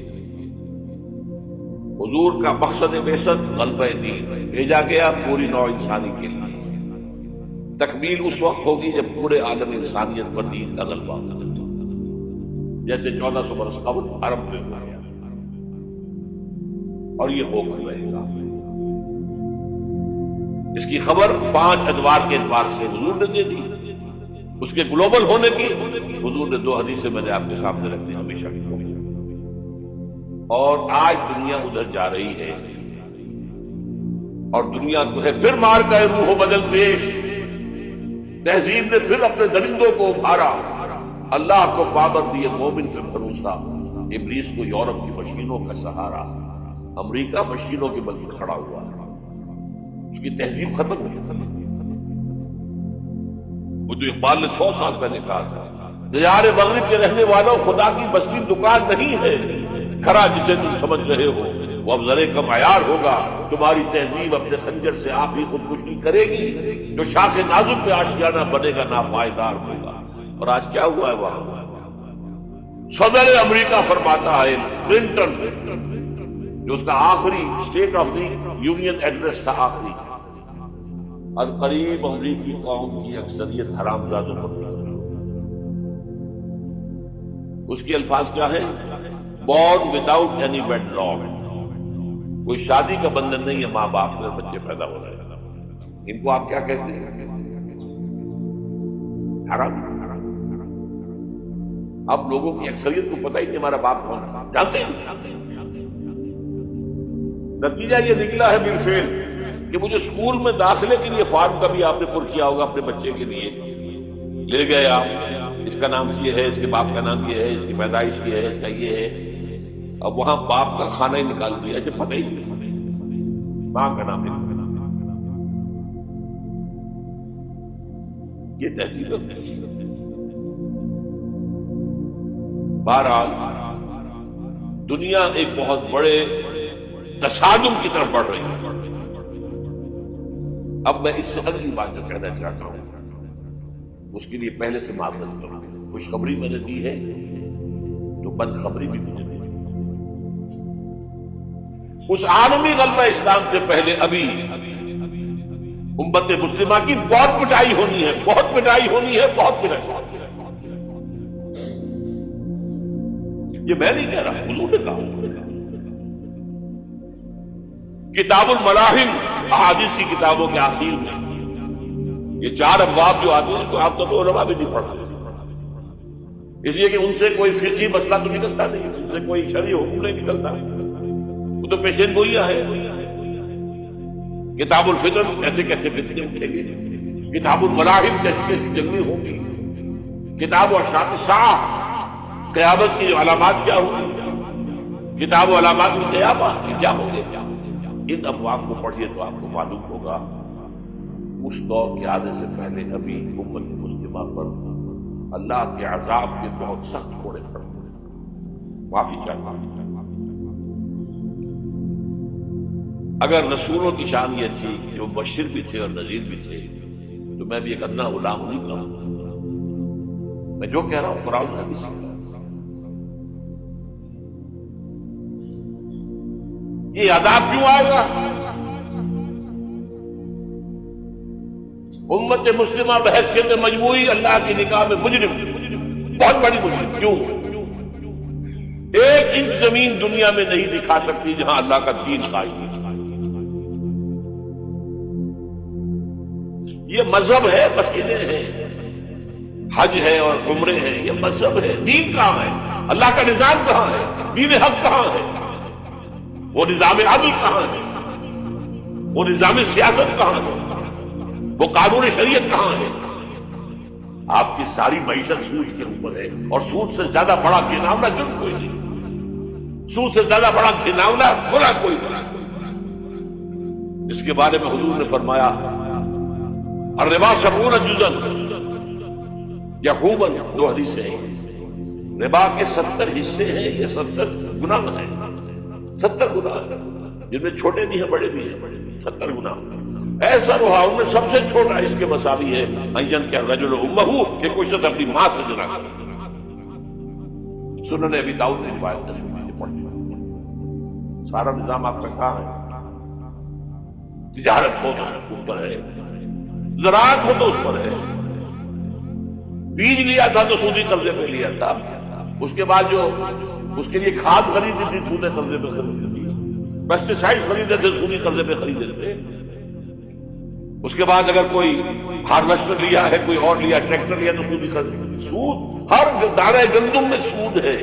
حضور کا مقصد بعثت غلبہ دین، بھیجا گیا پوری نوع انسانی کے لیے. تکمیل اس وقت ہوگی جب پورے عالم انسانیت پر دین کا غلبہ ہوگا، جیسے 1400 برس قبل عرب میں ہوا گیا، اور یہ ہو کر رہے گا. اس کی خبر 5 ادوار کے اعتبار سے حضور نے دے دی. اس کے گلوبل ہونے کی حضور نے 2 حدیثیں میں نے آپ کے سامنے رکھنی ہمیشہ کی. اور آج دنیا ادھر جا رہی ہے، اور دنیا کو ہے پھر مار کا روح و بدل پیش. تہذیب نے پھر اپنے درندوں کو ابھارا. اللہ کو پابند دیے مومن پہ بھروسہ، ابلیس کو یورپ کی مشینوں کا سہارا. امریکہ مشینوں کے بل پر کھڑا ہوا، اس کی تہذیب ختم ہو چکی. وہ جو اقبال نے 100 سال پہلے کہا تھا دیار مغرب کے رہنے والوں خدا کی بس کی دکان نہیں ہے، کھڑا جسے تم سمجھ رہے ہو وہ اب ذرے کا معیار ہوگا. تمہاری تہذیب اپنے خنجر سے آپ ہی خودکشی کرے گی. جو شاخ نازک پہ آشیانہ بنے گا ناپائیدار ہوگا. اور آج کیا ہوا ہے وہاں؟ صدر امریکہ فرماتا ہے کلنٹن، جو اس کا آخری state of the union address تھا آخری، القریب امریکی قوم کی اکثریت حرامزادوں پر. اس کے الفاظ کیا ہے؟ born without any wedlock. کوئی شادی کا بندھن نہیں ہے، ماں باپ میں بچے پیدا ہو رہے ہیں. ان کو آپ کیا کہتے ہیں؟ حرام. اب لوگوں کی اکثریت کو پتہ ہی نہیں ہمارا باپ کون تھا، جانتے ہیں. نتیجہ یہ نکلا ہے بالفعل کہ مجھے اسکول میں داخلے کے لیے فارم کا بھی آپ نے پر کیا ہوگا اپنے بچے کے لیے. لے گئے آپ، اس کا نام یہ ہے، اس کے باپ کا نام یہ ہے، اس کی پیدائش یہ ہے، اس کا یہ ہے. اب وہاں باپ کا کھانا ہی نکال دیا، اسے پتہ ہی نہیں ماں کا نام ہے. یہ تہذیب ہے. بہرحال دنیا ایک بہت بڑے تصادم کی طرف بڑھ رہی ہے. اب میں اس سے اگلی بات جو کہنا چاہتا ہوں اس کے لیے پہلے سے معذرت کروں. خوشخبری میں نے دی ہے تو بدخبری بھی مجھے دی. اس عالمی غلبہ اسلام سے پہلے ابھی امت مسلمہ کی بہت پٹائی ہونی ہے، بہت پٹائی ہونی ہے، بہت پٹائی. یہ میں نہیں کہہ رہا، حضور نے کہا. کتاب الملاحم احادیث کی کتابوں کے آخر میں یہ 4 ابواب جو آتے ہیں تو آپ تو علماء بھی نہیں پڑھتے، اس لیے کہ ان سے کوئی فقہی مسئلہ تو نکلتا نہیں، ان سے کوئی شرعی حکم نہیں نکلتا، وہ تو پیشین گوئیاں ہے. کتاب الفطر کیسے کیسے فتنے اٹھیں گے، کتاب الملاحم کیسی کیسی جنگیں ہوں گی، کتاب اشراط الساعہ قیامت کی علامات کیا ہوں گی، کتاب و علامات القیامہ کیا ہوں گے. ان ابواب کو پڑھیے تو آپ کو معلوم ہوگا اس دور کے آنے سے پہلے ابھی امت مسلمہ پر اللہ کے عذاب کے بہت سخت کوڑے پڑے. معافی چاہتا ہوں. اگر رسولوں کی شان یہ تھی کہ جو مبشر بھی تھے اور نذیر بھی تھے، تو میں بھی ایک ادنا غلام نہیں کہوں. میں جو کہہ رہا ہوں قرآن حدیث سے. یہ عذاب کیوں آئے گا؟ امت مسلمہ بحث کے اندر مجموعی اللہ کی نگاہ میں مجرم، بہت بڑی مجرم. کیوں؟ ایک انچ زمین دنیا میں نہیں دکھا سکتی جہاں اللہ کا دین قائم ہے. یہ مذہب ہے، مسجدیں ہیں، حج ہے اور عمرے ہیں، یہ مذہب ہے. دین کہاں ہے؟ اللہ کا نظام کہاں ہے؟ دین حق کہاں ہے؟ وہ نظام عدل کہاں ہے؟ وہ نظام سیاست کہاں ہے؟ وہ قانون شریعت کہاں ہے؟ آپ کی ساری معیشت سود کے اوپر ہے، اور سود سے زیادہ بڑا گھناؤنا جرم کوئی نہیں. سود سے زیادہ بڑا گھناؤنا گناہ کوئی نہیں. اس کے بارے میں حضور نے فرمایا الربا 70 جزءا یحوبا، 2 حدیثیں ہیں. ربا کے 70 حصے ہیں، یہ 70 گناہ ہیں. 70 گناہ ہیں، جن میں چھوٹے بھی ہیں بڑے بھی ہیں. 70 گناہ. ایسا رہا ان میں سب سے چھوٹا اس کے مساوی ہے ان کے رجل امہ، کہ کوئی شخص اپنی ماں سے زنا کرے. سنن ابی داؤد نے روایت ہے. سارا نظام آپ کا کہاں ہے؟ تجارت ہو تو اس پر ہے، زراعت ہو تو اس پر ہے. بیج لیا تھا تو سودی قرضے پہ لیا تھا. اس کے بعد جو اس کے لیے کھاد خریدی تھی سودی قرضے پہ خریدی تھی. پیسٹیسائڈ خریدے تھے سودی قرضے پہ خریدے تھے. اس کے بعد اگر کوئی ہارویسٹر لیا ہے، کوئی اور لیا، ٹریکٹر لیا تو سودی قرض. سود ہر دانے گندم میں سود ہے.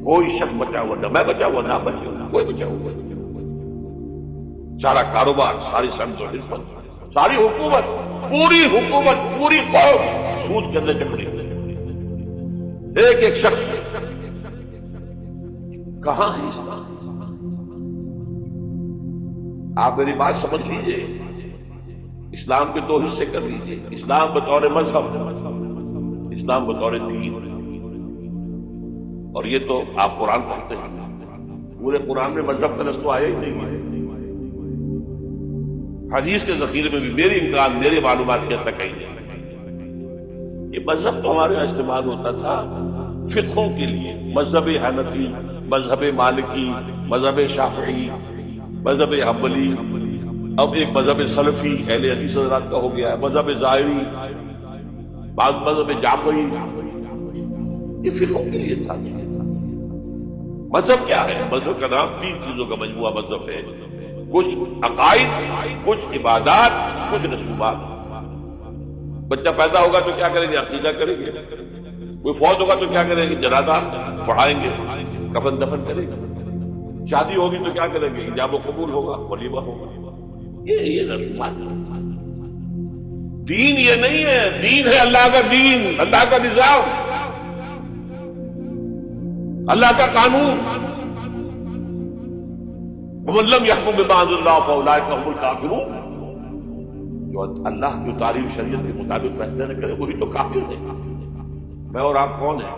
کوئی شخص بچا ہوا نہ، میں بچا ہوا نہ بچے ہوا، کوئی بچا ہوا. سارا کاروبار، ساری صنعت و حرفت، ساری حکومت، پوری حکومت، پوری قوم سود کے اندر جکڑی. ایک ایک شخص. کہاں ہے اسلام؟ آپ میری بات سمجھ لیجئے. اسلام کے 2 حصے کر لیجئے. اسلام بطور مذہب، اسلام بطور دین. اور یہ تو آپ قرآن پڑھتے ہیں، پورے قرآن میں مذہب کا لفظ تو آیا ہی نہیں ہے. حدیث کے ذخیرے میں بھی میری امکان، میرے معلومات کے تک کہیں نہیں. یہ مذہب تو ہمارے یہاں استعمال ہوتا تھا فقہوں کے لیے. مذہب حنفی، مذہب مالکی، مذہب شافعی، مذہب حنبلی. اب ایک مذہب سلفی اہل حدیث حضرات کا ہو گیا ہے، مذہب ظاہری، بعض مذہب جعفری. یہ فقہوں کے لیے تھا. مذہب کیا ہے؟ مذہب کا نام 3 چیزوں کا مجموعہ مذہب ہے. کچھ عقائد، کچھ عبادات، کچھ رسومات. بچہ پیدا ہوگا تو کیا کریں گے؟ عقیدہ کریں گے. کوئی فوت ہوگا تو کیا کریں گے؟ جنازہ پڑھائیں گے، کفن دفن کریں گے. شادی ہوگی تو کیا کریں گے؟ ایجاب و قبول ہوگا، ولیمہ ہوگا. یہ رسومات. دین یہ نہیں ہے. دین ہے اللہ کا دین، اللہ کا نظام، اللہ کا قانون. وَمَن لَّمْ يَحْكُم بِمَا أَنزَلَ اللَّهُ فَأُولَٰئِكَ هُمُ الْكَافِرُونَ. جو اللہ کی اتاری شریعت کے مطابق فیصلہ نہ کرے وہی تو کافر ہے. میں اور آپ کون ہیں؟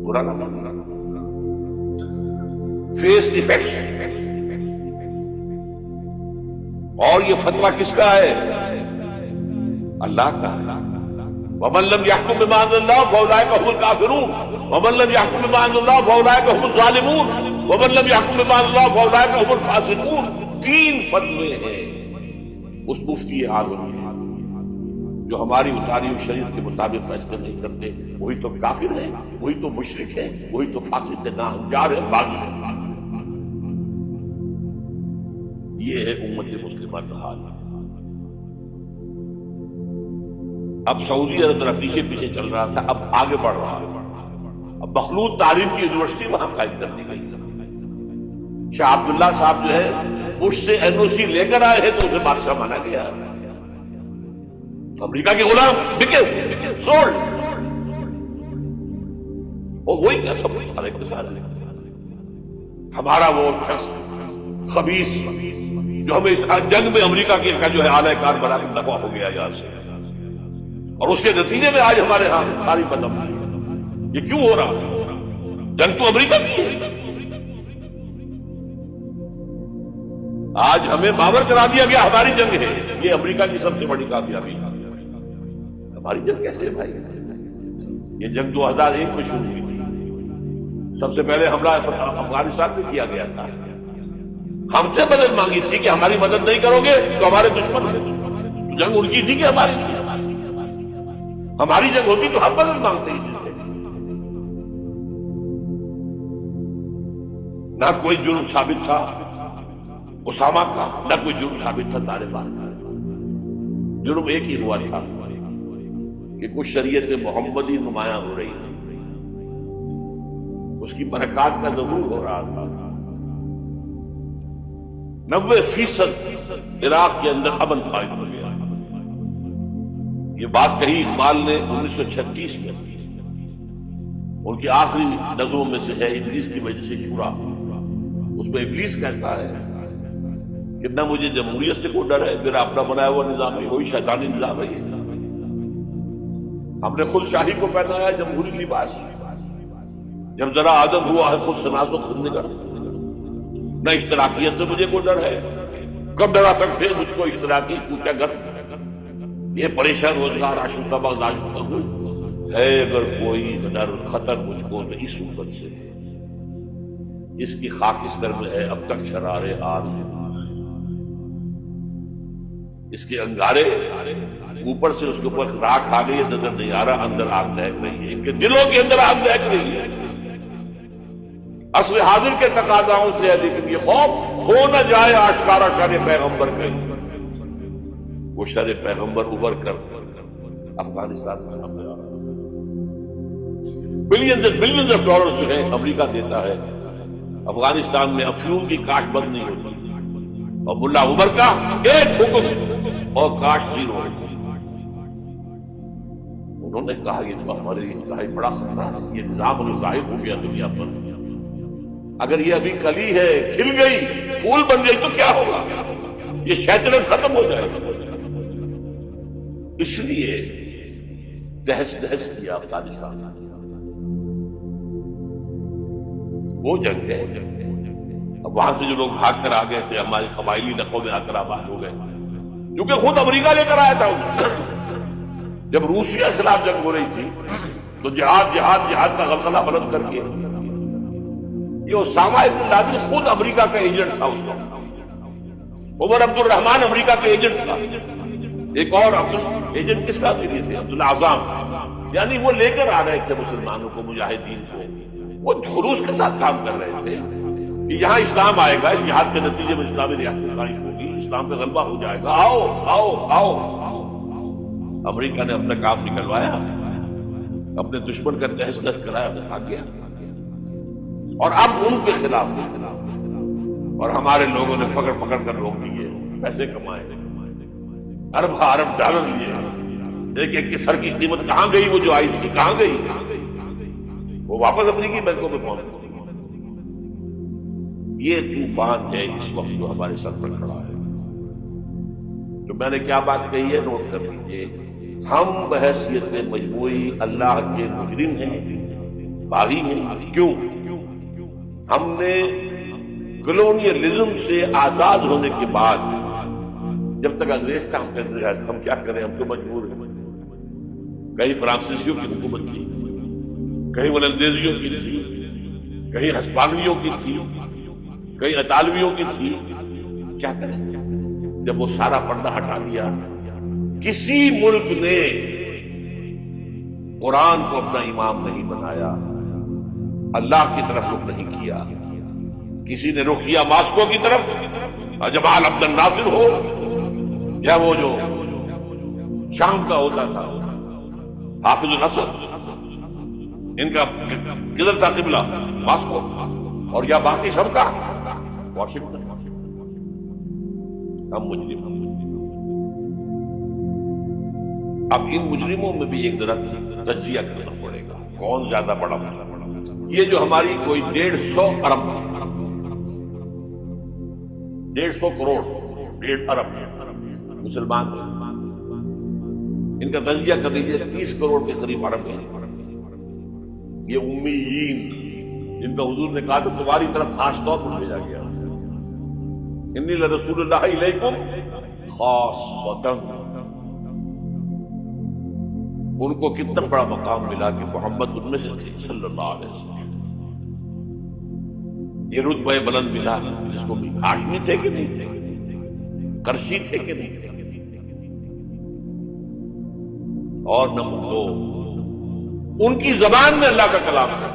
برا نہ ماننا. Face defects. اور یہ فتویٰ کس کا ہے؟ اللہ کا ہے. وَمَن لَّمْ يَحْكُم بِمَا أَنزَلَ اللَّهُ فَأُولَٰئِكَ هُمُ الْكَافِرُونَ وَمَن لَّمْ يَحْكُم بِمَا أَنزَلَ اللَّهُ فَأُولَٰئِكَ هُمُ الظَّالِمُونَ وَمَن لَّمْ يَحْكُم بِمَا أَنزَلَ اللَّهُ فَأُولَٰئِكَ هُمُ الْفَاسِقُونَ. 3 فتوے ہیں اس مفتی اعظم کے جو ہماری اتاری ہوئی شریعت کے مطابق فیصلے نہیں کرتے. وہی تو کافر ہے، وہی تو مشرک ہے، وہی تو فاسق ہے، ناہنجار ہے، باغی ہے. یہ ہے امت مسلمہ کا حال. اب سعودی عرب ذرا پیچھے پیچھے چل رہا تھا، اب آگے بڑھ رہا ہے. اب مخلوط تعلیم کی یونیورسٹی وہاں قائم کر دی گئی. شاہ عبداللہ صاحب جو ہے بش سے NOC لے کر آئے ہیں تو اسے بادشاہ مانا گیا. امریکہ کے غلام بکے سولڈ. اور وہی کیا سب کچھ سارے کے سارے. ہمارا وہ شخص خبیث جو ہمیں اس جنگ میں امریکہ کا جو ہے اعلی کار بنا کے دفاع ہو گیا یہاں سے، اور اس کے نتیجے میں آج ہمارے ہاں ساری بدم. یہ کیوں ہو رہا؟ جنگ تو امریکہ کی ہے. آج ہمیں باور کرا دیا گیا ہماری جنگ ہے، یہ امریکہ کی سب سے بڑی کامیابی ہے۔ ہماری جنگ کیسے ہے بھائی؟ یہ جنگ 2001 میں شروع ہوئی تھی، سب سے پہلے حملہ افغانستان میں کیا گیا تھا، ہم سے مدد مانگی تھی کہ ہماری مدد نہیں کرو گے تو ہمارے دشمن ہیں۔ جنگ ان کی تھی کہ ہماری تھی؟ ہماری جنگ ہوتی تو ہم مدد مانگتے اسی سے۔ نہ کوئی جرم ثابت تھا اسامہ کا، نہ کوئی جرم ثابت تھا طالبان کا۔ جرم ایک ہی ہوا تھا کہ کچھ شریعت محمدی نمایاں ہو رہی تھی، اس کی برکات کا ظہور ہو رہا تھا۔ 90% عراق کے اندر امن قائم ہو گیا۔ یہ بات کہی اقبال نے 1936 میں، ان کی آخری نظموں میں سے ہے ابلیس کی وجہ سے شورا۔ اس میں ابلیس کہتا ہے کہ نہ مجھے جمہوریت سے کوئی ڈر ہے، میرا اپنا بنایا ہوا نظام ہے، وہی شیطانی نظام ہے یہ۔ ہم نے خود شاہی کو پہنایا جمہوری لباس، جب ذرا آدم ہوا ہے خود سناس و خود نگر۔ نہ اشتراکیت سے مجھے کوئی ڈر ہے، کب ڈرا سکتے ہیں مجھ کو اشتراکی کوچا گھر؟ یہ پریشان روزگار آشفتہ برداشت ہے، اگر کوئی ڈر خطر مجھ کو تو اس صورت سے ہے، اس کی خاکستر میں ہے اب تک شرارے حال، اس کے انگارے اوپر سے اس کے اوپر راکھ آ گئی ہے، نظر نہیں آ رہا، اندر آگ دہک رہی ہے، ان کے دلوں کے اندر آگ دہک رہی ہے۔ اصل حاضر کے تقاضاؤں سے ہے، لیکن یہ خوف ہو نہ جائے آشکارا شر پیغمبر کا، وہ شر پیغمبر ابھر کر افغانستان میں سامنے آ رہا ہے۔ بلینز آف ڈالرز جو ہے امریکہ دیتا ہے افغانستان میں، افیون کی کاشت بند نہیں ہوتی، اور ملا عمر کا ایک حکم اور کاشت زیرو ہوتی۔ انہوں نے کہا یہ تو ہمارے لیے انتہائی بڑا خطرہ ہے، یہ نظام ظاہر ہو گیا دنیا پر، اگر یہ ابھی کلی ہے، کھل گئی، پھول بن گئی تو کیا ہوگا؟ یہ شیطنت ختم ہو جائے گی۔ اس لیے تہس نہس کیا افغانستان، وہ جنگ ہے۔ اب وہاں سے جو لوگ بھاگ کر آ گئے تھے ہمارے قبائلی نقوں میں آ کر آباد ہو گئے، کیونکہ خود امریکہ لے کر آیا تھا انہیں۔ جب روسیہ کے خلاف جنگ ہو رہی تھی تو جہاد جہاد جہاد کا غلغلہ بلند کر کے یہ اسامہ ابن لادن خود امریکہ کا ایجنٹ تھا اس وقت، عمر عبد الرحمان امریکہ کا ایجنٹ تھا، ایک اور ایجنٹ کس کا ذریعے سے عبدالعظام، یعنی وہ لے کر آ رہے تھے مسلمانوں کو، مجاہدین کو، وہ خلوص کے ساتھ کام کر رہے تھے کہ یہاں اسلام آئے گا، اس جہاد کے نتیجے میں اسلامی ریاست قائم ہوگی، اسلام پہ غلبہ ہو جائے گا، آؤ آؤ آؤ۔ امریکہ نے اپنا کام نکلوایا، اپنے دشمن کا تہس نہس کرایا، بتا گیا، اور اب ان کے خلاف اور ہمارے لوگوں نے پکڑ پکڑ کر روک دیے، پیسے کمائے، ارب ڈالر لیے، ایک ایک کے سر کی قیمت کہاں گئی؟ وہ جو آئی تھی کہاں گئی؟ وہ واپس امریکی بینکوں میں پہنچ گئی۔ یہ طوفان ہے اس وقت جو ہمارے سر پر کھڑا ہے۔ جو میں نے کیا بات کہی ہے نوٹ کر لیجیے، ہم بحیثیت مجموعی اللہ کے مجرم ہیں، باغی ہیں۔ کیوں؟ ہم نے کلونیلزم سے آزاد ہونے کے بعد، جب تک انگریز کام کرتے رہے ہم کیا کریں، ہم تو مجبور ہیں۔ کہیں فرانسیسیوں کی حکومت تھی، کہیں ولندیزیوں کی تھی، کہیں ہسپانویوں کی تھی، کہیں اطالویوں کی تھی، کیا کریں؟ جب وہ سارا پردہ ہٹا دیا، کسی ملک نے قرآن کو اپنا امام نہیں بنایا، اللہ کی طرف رخ نہیں کیا، کسی نے رخ کیا ماسکو کی طرف، جمال عبد الناصر ہو یا وہ جو شام کا ہوتا تھا حافظ الاسد، ان کا کدھر تھا قبلہ؟ ماسکو، اور یا باقی سب کا واشنگٹن۔ ہم مجرم، اب ان مجرموں میں بھی ایک ذرا تجزیہ کرنا پڑے گا، کون زیادہ بڑا مجرم؟ یہ جو ہماری کوئی 150 ارب 150 کروڑ 1.5 ارب مسلمان ہیں، ان کا تجزیہ کر لیجیے، 30 کروڑ کے قریب عرب ہیں، یہ امیین، جن کا حضور نے کہا تو تمہاری طرف خاص طور پر بھیجا گیا، انی لرسول اللہ الیکم خاصۃ. ان کو کتنا بڑا مقام ملا کہ محمد ان میں سے تھے صلی اللہ علیہ وسلم. یہ رتبہ بلند ملا جس کو ہاشمی تھے کہ نہیں تھے, کرشی تھے کہ نہیں تھے. اور نمبر 2, ان کی زبان میں اللہ کا کلام ہے.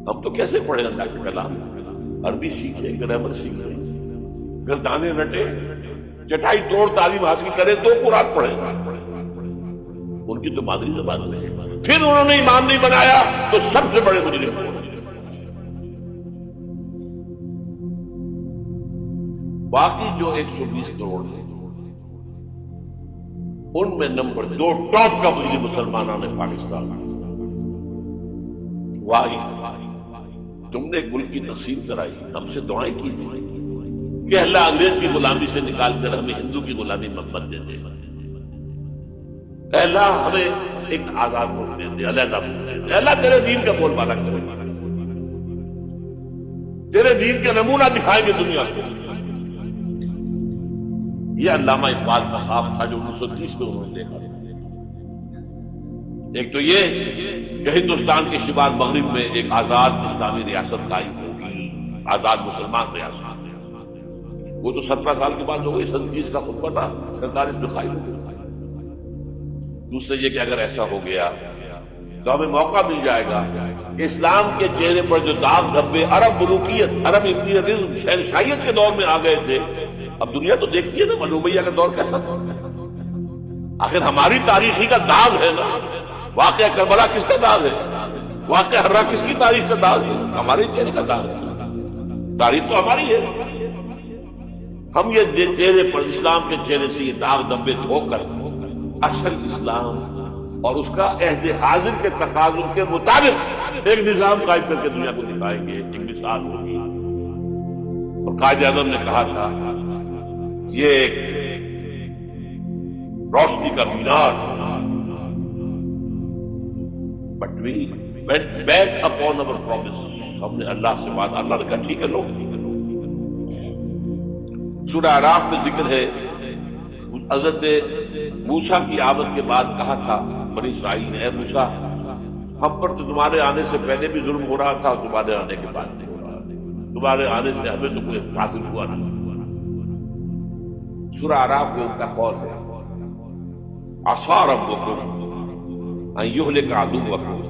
ہم تو کیسے پڑھیں اللہ کا کلام؟ عربی سیکھیں, گرامر سیکھیں, گردانے رٹے, چٹائی توڑ تعلیم حاصل کریں تو قرآن پڑھیں. ان کی تو مادری زبان میں ہے. پھر انہوں نے امام نہیں بنایا تو سب سے بڑے مجرم ہو. باقی جو 120 کروڑ ہیں ان میں نمبر 2 ٹاپ کا مجرم مسلمانوں نے پاکستان. واہی تم نے ملک کی تقسیم کرائی, ہم سے دعائیں کی تھی کہ اللہ انگریز کی غلامی سے نکال کر ہمیں ہندو کی غلامی مت دے دے. اللہ ہمیں ایک آزاد ملک دے دے, علیحدہ ملک دے دے. اللہ تیرے دین کا بول بالا کرے, تیرے دین کا نمونہ دکھائیں گے دنیا کو. یہ علامہ اقبال کا خواب تھا جو 1930 میں انہوں نے دیکھا تھا. ایک تو یہ کہ ہندوستان کے شمال مغرب میں ایک آزاد اسلامی ریاست قائم ہوگی, آزاد مسلمان ریاست. وہ تو 17 سال کے بعد ہو گئی, 37 کا خطبہ تھا, 47 میں قائم ہو گئی. دوسرے یہ کہ اگر ایسا ہو گیا تو ہمیں موقع مل جائے گا کہ اسلام کے چہرے پر جو داغ دھبے عرب ملوکیت, عرب امپیریلزم, شہنشاہیت کے دور میں آ گئے تھے, اب دنیا تو دیکھتی ہے نا ملومیہ کا دور کیسا تھا. آخر ہماری تاریخی کا داغ ہے نا. واقعہ کربلا کس کا داغ ہے؟ واقعہ ہررا کس کی تاریخ کا داغ ہے؟ ہمارے چہرے کا داغ ہے. تاریخ تو ہماری ہے. ہم یہ چہرے پر, اسلام کے چہرے سے یہ داغ دھبے دھو کر اصل اسلام اور اس کا عہد حاضر کے تقاضوں کے مطابق ایک نظام قائم کر کے دنیا کو دکھائیں گے. ایک مثال ہوگی. اور قائد اعظم نے کہا تھا یہ ایک روشنی کا مینار. But we went back upon our promise. ہم نے اللہ سے بات, اللہ نے کہا ٹھیک ہے لو. سورہ اعراف میں ذکر ہے حضرت موسیٰ کی آمد کے بعد کہا تھا بنی اسرائیل نے, اے موسیٰ ہم پر تو تمہارے آنے سے پہلے بھی ظلم ہو رہا تھا اور تمہارے آنے کے بعد نہیں ہو رہا. تمہارے آنے سے ہمیں تو کوئی حاصل ہوا نہیں. سورہ اعراف میں ان کا قول ہے عصا ربکم ان یہلک عدوکم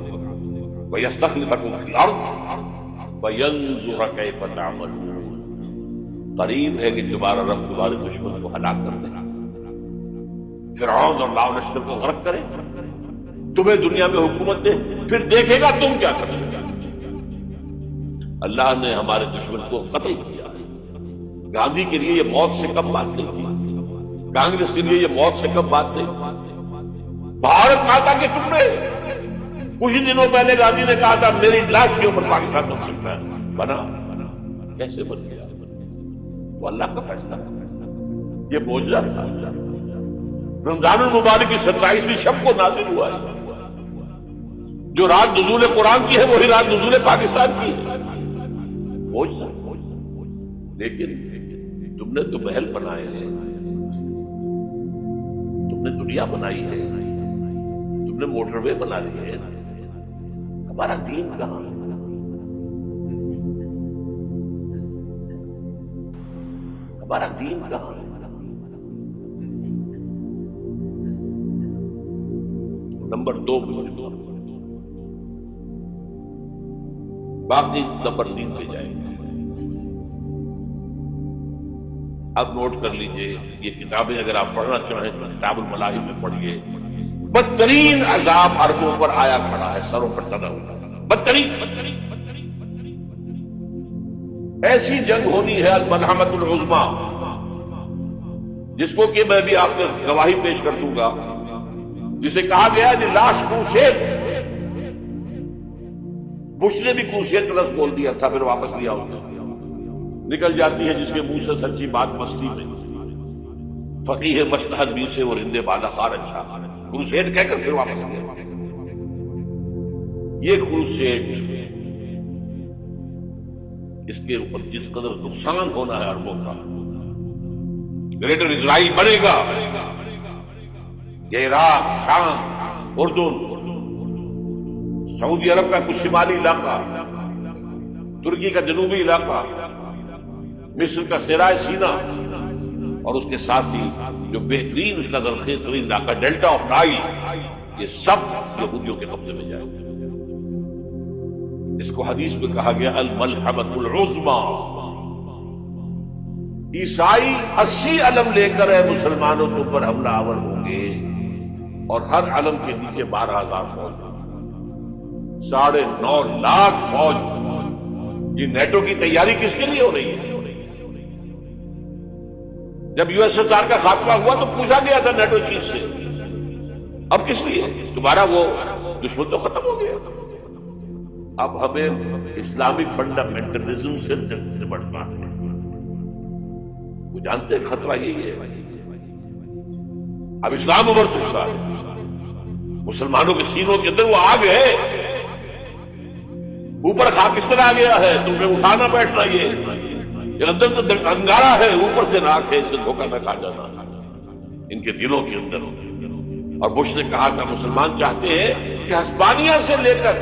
ویستخلفکم فی الارض فینظر کیف تعملون. قریب ہے کہ تمہارا رب تمہارے دشمن کو ہلاک کر دے, فرعون اور لاؤ لشکر کو غرق کرے, تمہیں دنیا میں حکومت دے, پھر دیکھے گا تم کیا کرو گے. اللہ نے ہمارے دشمن کو قتل کیا. گاندھی کے لیے یہ موت سے کم بات نہیں تھی, کانگریس کے لیے یہ موت سے کم بات نہیں تھی. بھارت ماتا کے ٹکڑے, کچھ ہی دنوں پہلے گاندھی نے کہا تھا میری لاش کے اوپر پاکستان بن سکتا ہے. بنا کیسے بن گیا؟ وہ اللہ کا فیصلہ. یہ معجزہ تھا. رمضان المبارک کی 27ویں شب کو نازل ہوا ہے. جو رات نزول قرآن کی ہے وہی رات نزول پاکستان کی ہے. معجزہ. لیکن تم نے تو محل بنائے ہیں, تم نے دنیا بنائی ہے, تم نے موٹر وے بنا لی ہے. ہمارا دین کہاں ہے؟ ہمارا دین کہاں ہے؟ نمبر 2 باقی نمبر 3 پہ جائیں گے. اب نوٹ کر لیجئے, یہ کتابیں اگر آپ پڑھنا چاہیں تو کتاب الملاحم میں پڑھیے. بدترین عذاب عربوں پر آیا کھڑا ہے, سروں پر ٹنا ہوا. بدترین ایسی جنگ ہونی ہے الملحمۃ العظمیٰ, جس کو کہ میں بھی آپ کو گواہی پیش کر دوں گا, جسے کہا گیا کہ لاش کروسیڈ. بش نے بھی کروسیڈ کا لفظ بول دیا تھا, پھر واپس لیا اس نے. نکل جاتی ہے جس کے منہ سے سچی بات مستی میں. فقیہ مجتہد بھی سے اور ہندے بالا خار اچھا, کروسیڈ کہہ کر پھر واپس لیا. یہ کروسیڈ اس کے اوپر جس قدر نقصان ہونا ہے عربوں کا، گریٹر اسرائیل بنے گا، یہ عراق، شام، اردن، سعودی عرب کا کچھ شمالی علاقہ، ترکی کا جنوبی علاقہ، مصر کا صحرائے سینا، اور اس کے ساتھ ہی جو بہترین اس کا زرخیز ترین علاقہ ڈیلٹا آف نائل، یہ سب یہودیوں کے قبضے میں جائے گا۔ اس کو حدیث میں کہا گیا الملحمۃ العظمی۔ عیسائی 80 علم لے کر مسلمانوں کے اوپر حملہ آور ہوں گے، اور ہر علم کے نیچے 12,000 فوج، 9.5 لاکھ فوج۔ یہ نیٹو کی تیاری کس کے لیے ہو رہی ہے؟ جب USSR کا خاتمہ ہوا تو پوچھا گیا تھا نیٹو چیف سے، اب کس لیے؟ تمہارا وہ دشمن تو ختم ہو گیا، اب ہمیں اسلامک فنڈامنٹلزم سے نمٹنا ہے۔ وہ جانتے ہیں خطرہ یہی ہے، اب اسلام ابھر سکتا ہے، مسلمانوں کے سینوں کے اندر وہ آگ ہے، اوپر خاک اس طرح آ گیا ہے، تمہیں اٹھانا بیٹھنا، یہ اندر تو انگارہ ہے، اوپر سے راکھ ہے، اس سے دھوکہ نہ کھا جانا ان کے دلوں کے اندر۔ اور بش نے کہا تھا مسلمان چاہتے ہیں کہ ہسپانیہ سے لے کر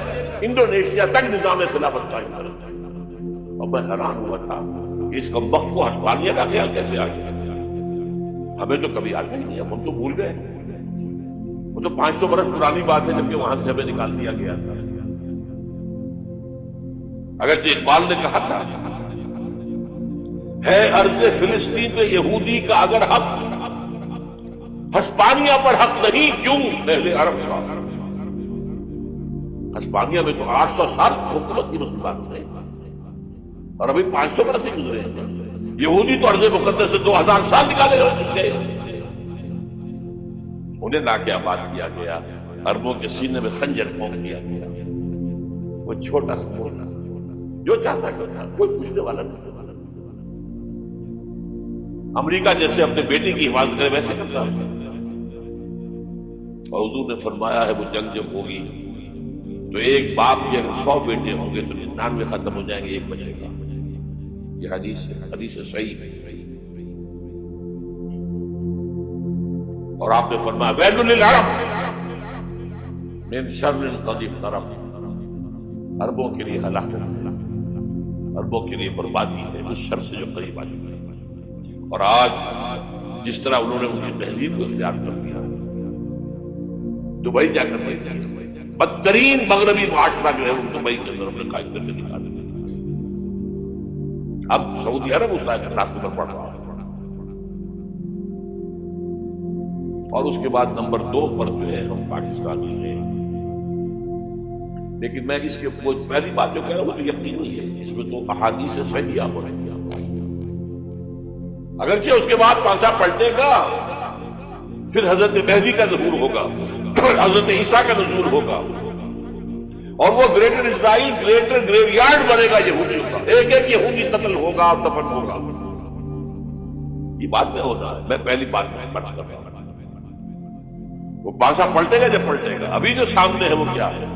انڈونیشیا تک نظام خلافت قائم کریں، اور میں حیران ہوا تھا کہ اس کمبخت کو ہسپانیہ کا خیال کیسے آ گیا؟ ہمیں تو کبھی آتا ہی نہیں، ہم تو بھول گئے، وہ تو 500 برس پرانی بات ہے جبکہ وہاں سے ہمیں نکال دیا گیا تھا۔ اگرچہ اقبال نے کہا تھا ہے ارض فلسطین پہ یہودی کا اگر حق، ہسپانیہ پر حق نہیں کیوں پہلے عرب کا؟ ہسپانیہ میں تو 800 سال حکومت کی مسلمانوں نے، اور ابھی 500 برس ہی گزرے ہیں۔ یہودی تو ارض مقدس سے 2000 سال نکالے ہو چکے، انہیں لا کے آباد کیا گیا، عربوں کے سینے میں خنجر پھونک دیا گیا۔ وہ چھوٹا سا چھوٹا جو چاہتا کرتا، کوئی پوچھنے والا نہیں۔ امریکہ جیسے اپنے بیٹے کی حفاظت کرے ویسے کرتا ہے، اور حضور نے فرمایا ہے وہ جنگ جب ہوگی تو ایک باپ کے اگر 100 بیٹے ہوں گے تو 99 ختم ہو جائیں گے، ایک بچے گا۔ یہ حدیث صحیح ہے۔ اور آپ نے فرمایا ویل للعرب من شر قد اقترب، عربوں کے لیے ہلاکت ہے، عربوں کے لیے بربادی ہے اس شر سے جو قریب آ چکی ہے۔ اور آج جس طرح انہوں نے ان کی تہذیب کو اختیار کر دیا، دبئی جا کر دیکھا، بدترین مغربی معاشرہ جو ہے وہ دبئی کے اندر ہم نے قائم کر کے دکھا دیا۔ اب سعودی عرب اس راستے پر پڑ رہا ہے، اور اس کے بعد نمبر 2 پر جو ہے ہم پاکستانی ہیں۔ لیکن میں اس کے پہلی بات جو کہہ رہا ہوں وہ تو یقینی ہے، اس میں تو احادیث صحیحہ ہو رہی ہیں۔ اگرچہ اس کے بعد پانسا پلٹے گا، پھر حضرت مہدی کا ظہور ہوگا، حضرت عیسیٰ کا نزول ہوگا، اور وہ گریٹر اسرائیل گریٹر گریو یارڈ بنے گا یہودیوں کا، ایک ایک یہودی قتل ہوگا اور دفن ہوگا۔ یہ بات میں ہوتا ہے، میں پہلی بات میں بات کر رہا ہوں۔ وہ پانسا پلٹے گا جب پلٹے گا، ابھی جو سامنے ہے وہ کیا ہے؟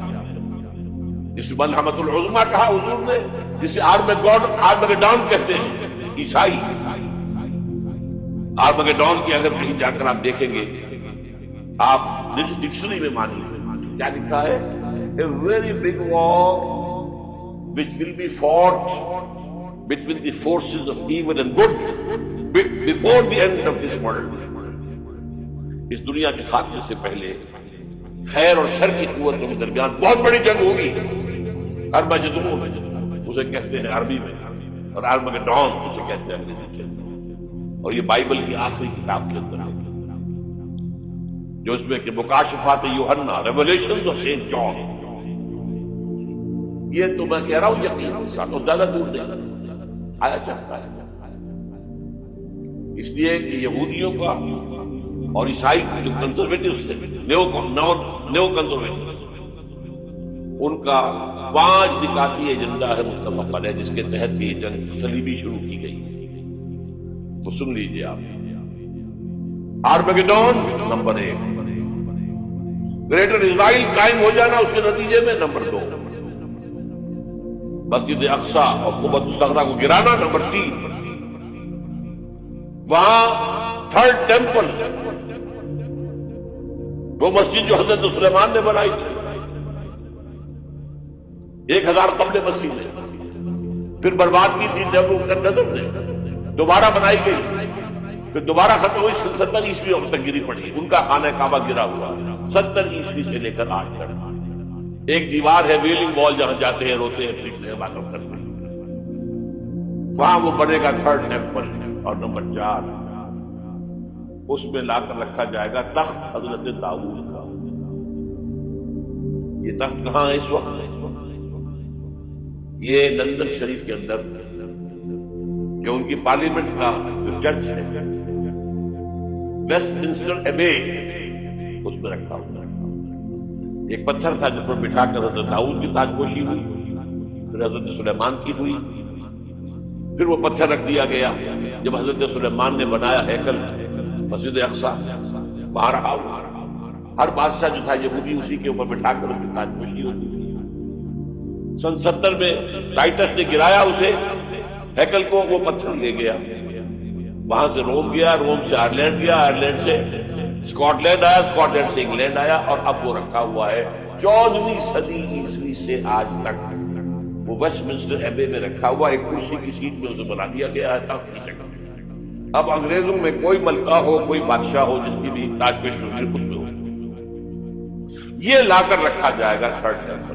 جس ملحمۃ العظمی کہا حضور نے، جسے آرمگیڈون کہتے ہیں عیسائی۔ آرمگیڈون کی اگر کہیں جا کر آپ دیکھیں گے، آپ ڈکشنری میں مانیے کیا لکھا ہے؟ A very big war which will be fought between the forces of evil and good before the end of this world. اس دنیا کے خاتمے سے پہلے خیر اور شر کی قوتوں کے درمیان بہت بڑی جنگ ہوگی۔ ارمگیڈون اسے کہتے ہیں عربی میں، اور آرمگیڈون اسے کہتے ہیں انگریزی کے اندر، اور یہ بائبل کی آخری کتاب کے اندر ہے، جو اس میں کہ مکاشفات یوحنا، ریولیشنز آف سینٹ جان۔ یہ تو میں کہہ رہا ہوں یقین کے ساتھ، اور زیادہ دور نہیں آیا چاہتا ہے، اس لیے کہ یہودیوں کا اور عیسائی جو کنزرویٹوز تھے، نیو کنزرویٹوز، ان کا 5 نکاتی ایجنڈا ہے متفق علیہ، جس کے تحت یہ جنگ صلیبی شروع کی گئی۔ تو سن لیجیے آپ، آرمگیڈون نمبر 1، گریٹر اسرائیل قائم ہو جانا اس کے نتیجے میں نمبر 2، مسجد اقصی اور قبۃ الصغریٰ کو گرانا نمبر 3. وہاں تھرڈ ٹیمپل، وہ مسجد جو حضرت سلیمان نے بنائی تھی 1000 قبل مسیح نے، پھر برباد کی تھی نبوکدنضر نے، دوبارہ بنائی گئی، پھر دوبارہ ختم ہوئی 70 عیسوی تک گری پڑی. ان کا خانہ کعبہ گرا ہوا 70 عیسوی سے لے کر آج تک. ایک دیوار ہے ویلنگ وال، جہاں جاتے ہیں روتے ہیں پیٹتے ہیں باتوں کرتے ہیں، وہاں وہ بنے گا تھرڈ ٹیمپل. اور نمبر 4 اس میں لا کر رکھا جائے گا تخت حضرت داؤد کا. یہ تخت کہاں ہے اس وقت؟ یہ لندن شریف کے اندر جو ان کی پارلیمنٹ کا جو چرچ ہے ویسٹ منسٹر ایبے، اس میں رکھا ہوا. ایک پتھر تھا جس پر بٹھا کر حضرت داؤد کی تاجپوشی ہوئی، پھر حضرت سلیمان کی ہوئی، پھر وہ پتھر رکھ دیا گیا جب حضرت سلیمان نے بنایا ہیکل مسجد اقصی، وہاں رہا ہوا. ہر بادشاہ جو تھا یہودی اسی کے اوپر بٹھا کر اس کی تاجپوشی ہوتی تھی. سن 70 میں ٹائٹس نے گرایا اسے ہیکل کو، وہ پتھر لے گیا، وہاں سے روم گیا، روم سے آئرلینڈ گیا، آئرلینڈ سے اسکاٹ لینڈ آیا، اسکاٹ لینڈ سے انگلینڈ آیا، اور اب وہ رکھا ہوا ہے 14ویں صدی عیسوی سے آج تک. وہ ویسٹ منسٹر ایبے میں رکھا ہوا، ایک کرسی کی سیٹ میں اسے بنا دیا گیا ہے تخت کی شکل میں. اب انگریزوں میں کوئی ملکہ ہو، کوئی بادشاہ ہو جس کی بھی تاج پوش اس میں ہو، یہ لا کر رکھا جائے گا تھرڈ ٹیمپل.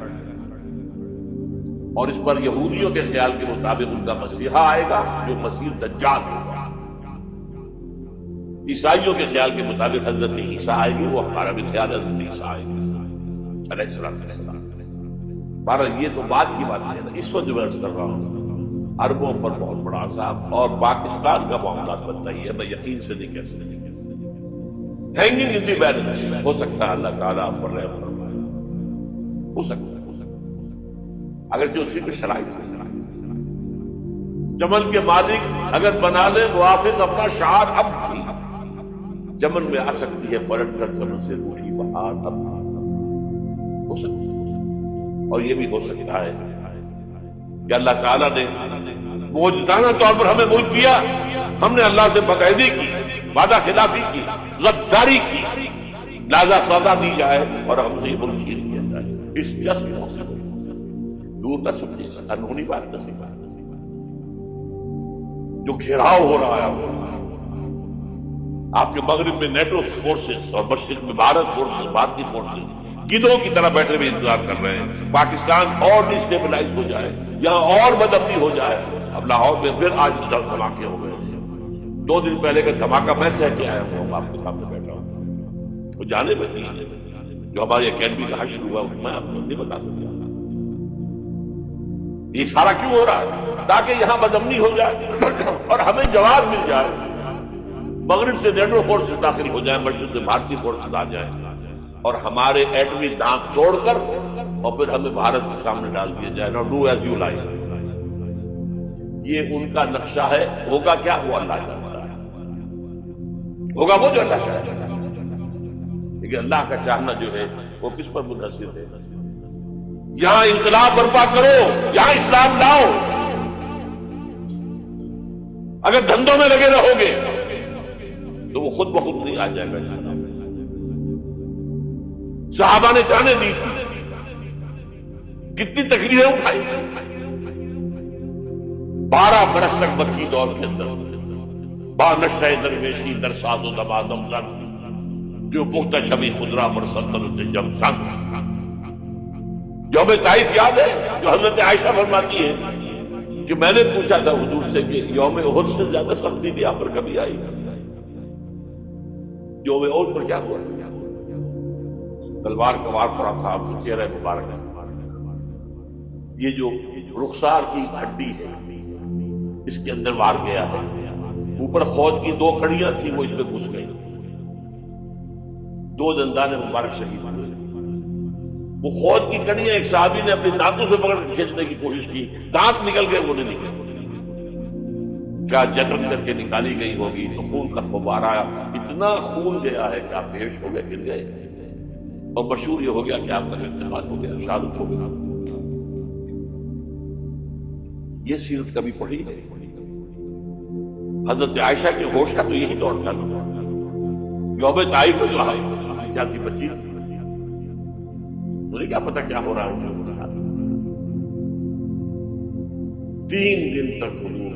اور اس پر یہودیوں کے خیال کے مطابق ان کا مسیحا آئے گا جو مسیح دجال ہوگا. عیسائیوں کے خیال کے مطابق حضرت عیسیٰ آئے گی، وہ ہمارا بھی خیال ہے حضرت عیسیٰ آئے گی علیہ السلام. بارہ یہ تو بعد کی بات ہے، اس وقت جو عرض کر رہا ہوں عربوں پر بہت بڑا عذاب، اور پاکستان کا معاملات بنتا ہی ہے. میں یقین سے نہیں کہہ سکتا، ہینگنگ ان دی بیلنس. ہو سکتا ہے اللہ تعالیٰ آپ پر رحم فرمائے، ہو سکتا ہے اگرچہ اسی پہ شرائط ہے. چمن کے مالک اگر بنا لیں محافظ اپنا شعار، اب بھی چمن میں آ سکتی ہے پلٹ کر چمن سے روٹھی بہار. اب ہو سکتا ہے، اور یہ بھی ہو سکتا ہے کہ اللہ تعالیٰ نے موجودانہ طور پر ہمیں ملک دیا، ہم نے اللہ سے باقاعدگی کی، وعدہ خلافی کی، غداری کی، لہذا سزا دی جائے اور ہم سے یہ ملک چھین لیا جائے. اس جسٹ پاسبل. دور نہ سمجھے، انہونی بات نہ سمجھے. جو گھیراؤ ہو رہا ہے آپ کے مغرب میں نیٹو فورسز اور مشرق میں بھارت فورسز، بھارتی فورسز گدھوں کی طرح بیٹھے ہوئے انتظار کر رہے ہیں پاکستان اور ڈسٹیبلائز ہو جائے، یہاں اور بدامنی ہو جائے. اب لاہور میں پھر آج دھماکے ہو گئے. 2 دن پہلے کا دھماکہ میں سہ کے آیا ہوں، آپ کے سامنے بیٹھا ہوں. وہ جانے میں نہیں ہے جو ہماری اکیڈمی کا حشر ہوا، میں آپ کو نہیں بتا سکتا. یہ سارا کیوں ہو رہا ہے؟ تاکہ یہاں بدامنی ہو جائے اور ہمیں جواب مل جائے. مغرب سے نیٹو فورسز داخل ہو جائیں، مشرق سے بھارتی فورسز آ جائیں اور ہمارے ایٹمی دانت توڑ کر اور پھر ہمیں بھارت کے سامنے ڈال دیا جائے. نو ڈو ایز یو لائک. یہ ان کا نقشہ ہے. ہوگا کیا؟ وہ اللہ جانتا ہے. ہوگا وہ جو اللہ چاہتا ہے. لیکن اللہ کا چاہنا جو ہے وہ کس پر منحصر ہے؟ یہاں انقلاب برپا کرو، یہاں اسلام لاؤ. اگر دھندوں میں لگے رہو گے تو وہ خود بخود نہیں آ جائے گا. صحابہ نے جانے دی، کتنی تکلیفیں اٹھائی. 12 برس تک مکی دور کے اندر با نشہ درویشی در ساز و دمادم زن جو پختہ شبی خدرا پر سلطنت جم سنگ. یوم طائف یاد ہے جو حضرت عائشہ فرماتی ہے کہ میں نے پوچھا تھا حضور سے کہ یوم احد سے زیادہ سختی بھی آپ پر کبھی آئی؟ یوم احد پر کیا ہوا؟ تلوار کا وار پڑا تھا آپ کو چہرہ مبارک. یہ جو رخسار کی ہڈی ہے اس کے اندر وار گیا ہے. اوپر خود کی 2 کڑیاں تھیں، وہ اس میں گھس گئی. 2 دندان مبارک شہید ہوئے. وہ خود کی کڑیاں ایک صحابی نے اپنے دانتوں سے پکڑ کے کھینچنے کی کوشش کی، دانت نکل گئے، وہ نہیں نکلے. کیا جتن کر کے نکالی گئی ہوگی تو خون کا فوارہ آیا. اتنا خون گیا ہے کہ آپ بےہوش ہو گئے، گر گئے. اور مشہور یہ ہو گیا کہ آپ کا انتقال ہو گیا، شہادت ہو گیا. یہ سیرت کبھی پڑھی ہے؟ حضرت عائشہ کے ہوش کا تو یہی دور تھا، یوم طائف میں جو کیا تھی، بچی تھی، انہیں کیا پتا کیا ہو رہا ہے ان کے ساتھ۔ 3 دن تک حضور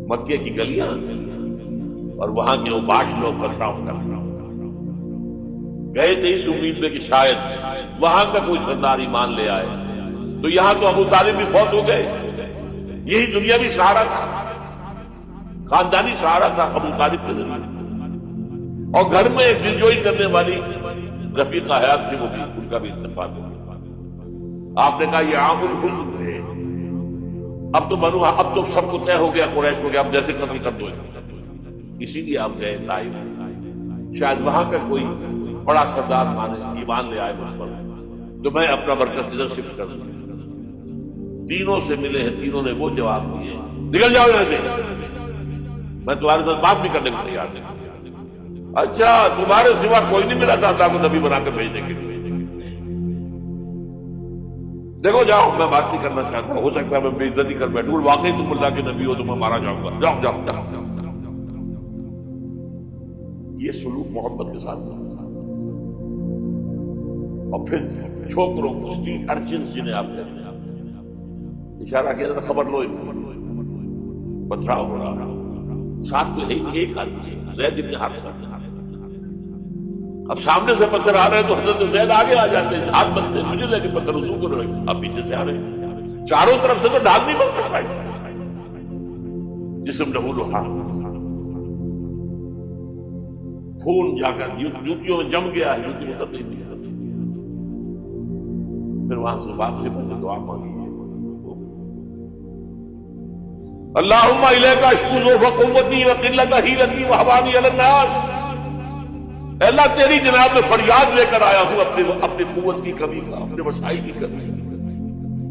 مکے کی گلیاں اور وہاں کے اوباش لوگ بسراؤ کر گئے تھے اس امید میں کہ شاید وہاں کا کوئی سردار ایمان لے آئے، تو یہاں تو ابو طالب بھی فوت ہو گئے، یہی دنیاوی سہارا تھا، خاندانی سہارا تھا ابو طالب کے ذریعے، اور گھر میں ایک دلجوئی کرنے والی رفیقہ حیات تھی، وہ بھی ان کا بھی اتفاق ہو گیا۔ آپ نے کہا یہ عام الحزن ہے، اب تو سب کو طے ہو گیا، قریش ہو گیا، اب جیسے قتل کر دو، اسی لیے آپ گئے طائف، شاید وہاں کا کوئی بڑا سردار مانے ایمان لے آئے مجھ پر، تو میں اپنا مرکز ادھر شفٹ کر دوں۔ تینوں سے ملے ہیں، تینوں نے وہ جواب دیے، نکل جاؤ یہاں سے، میں تمہارے ساتھ بات بھی کرنے کو تیار نہیں۔ اچھا تمہارے سوا کوئی نہیں ملا تھا اللہ کو نبی بنا کر بھیجنے کے لیے؟ دیکھو جاؤ، میں بات نہیں کرنا چاہتا، ہو سکتا ہے میں بے عزتی کر بیٹھوں، واقعی تم اللہ کے نبی ہو تو میں مارا جاؤں گا، جاؤ جاؤ جاؤ۔ یہ سلوک محبت کے ساتھ تھا۔ اور پھر چھوکروں کو اسٹریٹ ارچنز جنہیں آپ کہتے ہیں، اشارہ کیا تھا، خبر لو پتھراؤ ہو رہا، ساتھ میں ایک آدمی زید بن حارثہ، اب سامنے سے پتھر آ رہے ہیں تو حضرت زید آگے آ جاتے ہیں، ہاتھ بنتے ہیں، مجھے لے کے پتھر وضو کر رہے ہیں، اب پیچھے سے آ رہے ہیں، چاروں طرف سے تو ڈال نہیں بن سکتا ہے، جسم لہو لہا، خون جا کر جوتیوں میں جم گیا ہے، جوتی اتر نہیں دی۔ پھر وہاں سے واپسی پر دعا مانگی، اللہم الیک اشکو ضعف قوتی وقلت حیلتی وہوانی علی الناس، اے اللہ تیری جناب میں فریاد لے کر آیا ہوں اپنی قوت کی کمی کا، اپنے وسائل کی کمی،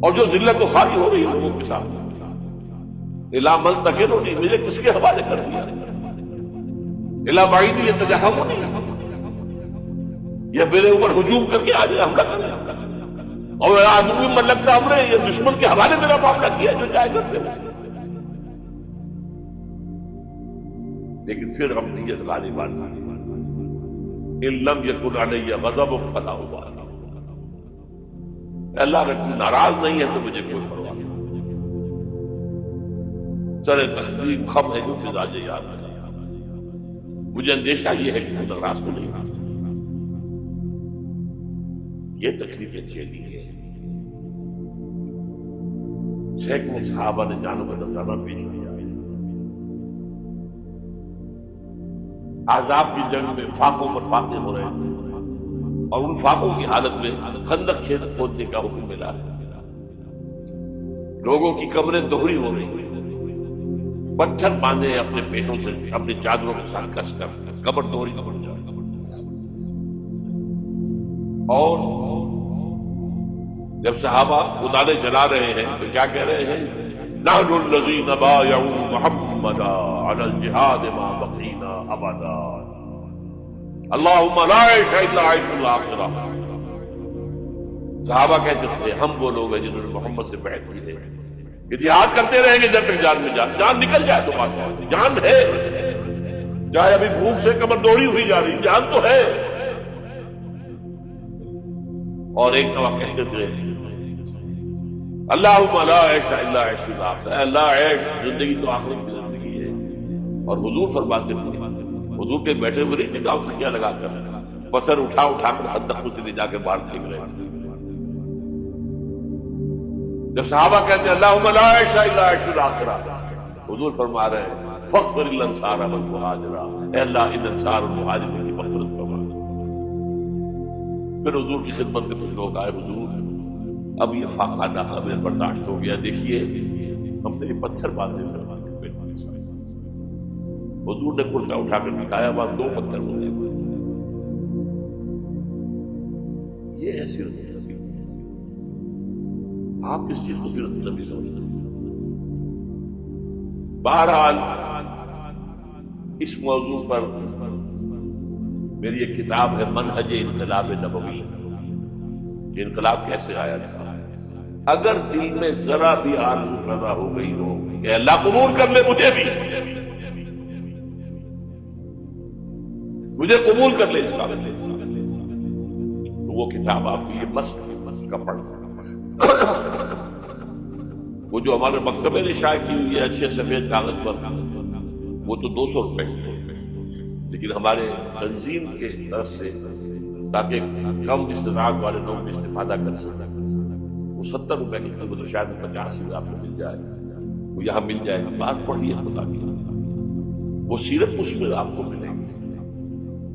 اور جو ذلت و خواری ہو رہی ہے لوگوں کے ساتھ، الا من تکلنی، مجھے کس کے حوالے کر دیا، الا بعیدی یتجہمنی، یہ میرے اوپر ہجوم کر کے آج حملہ کر رہا، اور آدمی من لگتا ہم نے یہ دشمن کے حوالے میرا معاملہ کیا جو چاہے کرتے ہوئے۔ لیکن پھر ابدیت غالب آتی ہے، ان لم یکن علی غضب فلا ابالی، اللہ اگر تو ناراض نہیں ہے تو مجھے کوئی پرواہ نہیں، سر تسلیم خم ہے جو مزاج یاد ہے، مجھے اندیشہ یہ ہے کہ وہ ناراض تو نہیں، یہ تکلیفیں جھیلی ہے۔ سینکڑوں صحابہ نے جانوں کا نذرانہ پیش کیا، احزاب کی جنگ میں فاقوں پر فاقے ہو رہے تھے، اور ان فاقوں کی حالت میں خندق کھودنے کا حکم ملا ہے، لوگوں کی قبریں دوہری ہو رہی ہیں، پتھر باندھے اپنے پیٹوں سے، اپنی چادروں کے ساتھ کس کر قبر دوہری قبر جائے، اور جب صحابہ ادالے جلا رہے ہیں تو کیا کہہ رہے ہیں، نحن الذین بایعوا محمدا علی الجہاد ما بقینا ابدا، اللہم لا عیش الا عیش الاخرہ۔ صحابہ کہتے تھے ہم وہ لوگ ہیں جنہوں نے محمد سے بیعت کی ہے کہ جہاد کرتے رہیں گے جب تک جان میں جان نکل جائے تو بات ہے، جان ہے، چاہے ابھی بھوک سے کمر دوڑی ہوئی جا رہی، جان تو ہے۔ اور ایک دفعہ کہتے تھے اللہم لا عیش الا عیش الاخرہ، اللہ عیش زندگی تو آخرت کی زندگی ہے۔ اور حضور فرماتے تھے، حضور کے بیٹھے ہوئے نہیں تھے کہ تکیہ لگا کر پتھر اٹھا کر خندق میں چلے جا کے باہر پھینک رہے تھے۔ جب صحابہ کہتے ہیں اللہم لا عیش الا عیش الاخرہ، حضور فرما رہے ہیں فاغفر للانصار والمہاجر، اے اللہ ان انصار اور مہاجرین کی مغفرت فرما۔ پھر حضور کی خدمت میں کچھ لوگ آئے، حضور اب یہ فاقہ ناقابل برداشت ہو گیا، دیکھیے ہم نے یہ پتھر باندھے تھے پیٹوں کے ساتھ۔ حضور نے کرتا اٹھا کر دکھایا، وہاں 2 پتھر ہوتے ہیں۔ یہ ہے سیرت نبی۔ آپ کس چیز کو سیرت نبی سمجھتے ہیں؟ بہرحال اس موضوع پر میری ایک کتاب ہے منہج انقلاب نبوی، کہ انقلاب کیسے آیا تھا، اگر دل میں ذرا بھی آرزو پیدا ہو گئی ہو کہ اللہ قبول کر لے مجھے بھی، مجھے قبول کر لے اس کا، تو وہ کتاب آپ کی یہ مست کا پڑھنا۔ وہ جو ہمارے مکتبے نے شائع کی ہوئی ہے اچھے سفید کاغذ پر، وہ تو 200 روپے کی ہے، لیکن ہمارے تنظیم کے طرف سے تاکہ کم استطاعت والے لوگ استفادہ کر سکیں، وہ 70 روپے کی قیمت، تو شاید 50 میں آپ کو مل جائے، وہ یہاں مل جائے گا۔ بات پڑھیے خدا کی، وہ سیرت اس میں آپ کو ملے گی،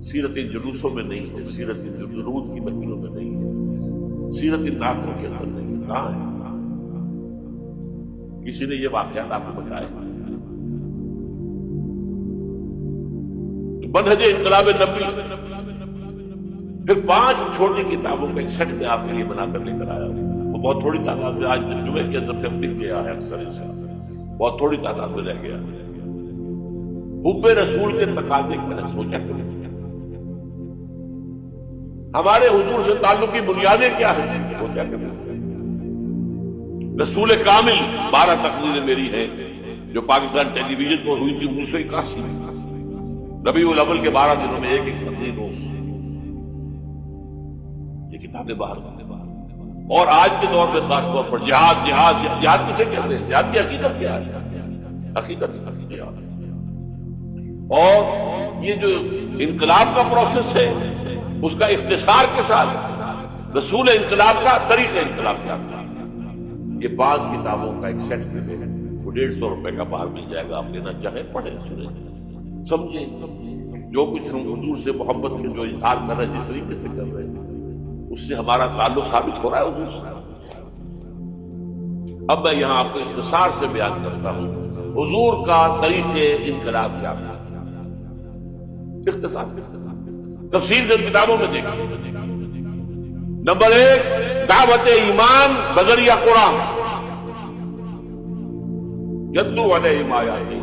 سیرت ان جلوسوں میں نہیں ہے، سیرت ان درود کی محفلوں میں نہیں ہے، سیرت ان نعتوں کے اندر نہیں ہے۔ کہاں ہے؟ کسی نے یہ واقعات آپ کو بتائے؟ منہج انقلاب نبی، پھر 5 چھوٹی کتابوں کا ایک سیٹ میں آپ کے لیے بنا کر لے کر آیا ہوں۔ وہ بہت تھوڑی تعداد میں آج جمعے کے اندر جب بک گیا ہے، اکثر اس بہت تھوڑی تعداد میں رہ گیا ہے۔ حب رسول کے تقاضے میں نے سوچا کہ ہمارے حضور سے تعلق کی بنیادیں کیا ہیں، سوچا کہ رسول کامل 12 تقریریں میری ہیں جو پاکستان ٹیلی ویژن پر ہوئی تھی 1981 میں، ربیع الاول کے 12 دنوں میں ایک تقریر روز، یہ کتابیں باہر اور آج کے دور میں خاص طور پر جہاد کسے کہتے ہیں؟ جہاد کی حقیقت کیا ہے؟ حقیقت جہاد، اور یہ جو انقلاب کا پروسیس ہے اس کا اختصار کے ساتھ رسول انقلاب کا طریقہ انقلاب کیا تھا، یہ 5 کتابوں کا ایک سیٹ میں ہے، وہ 150 روپے کا باہر مل جائے گا، آپ لینا چاہیں پڑھیں، سنیں، سمجھیں جو کچھ ہم حضور سے محبت کے جو اظہار کر رہے ہیں، جس طریقے سے کر رہے ہیں، اس سے ہمارا تعلق ثابت ہو رہا ہے حضور سے۔ اب میں یہاں آپ کو اختصار سے بیان کرتا ہوں حضور کا طریقے انقلاب کیا تھا، اختصار تفصیل سے کتابوں میں دیکھیں۔ نمبر 1، دعوت ایمان بذریعہ قرآن، یتلو علیہم آیاتہ،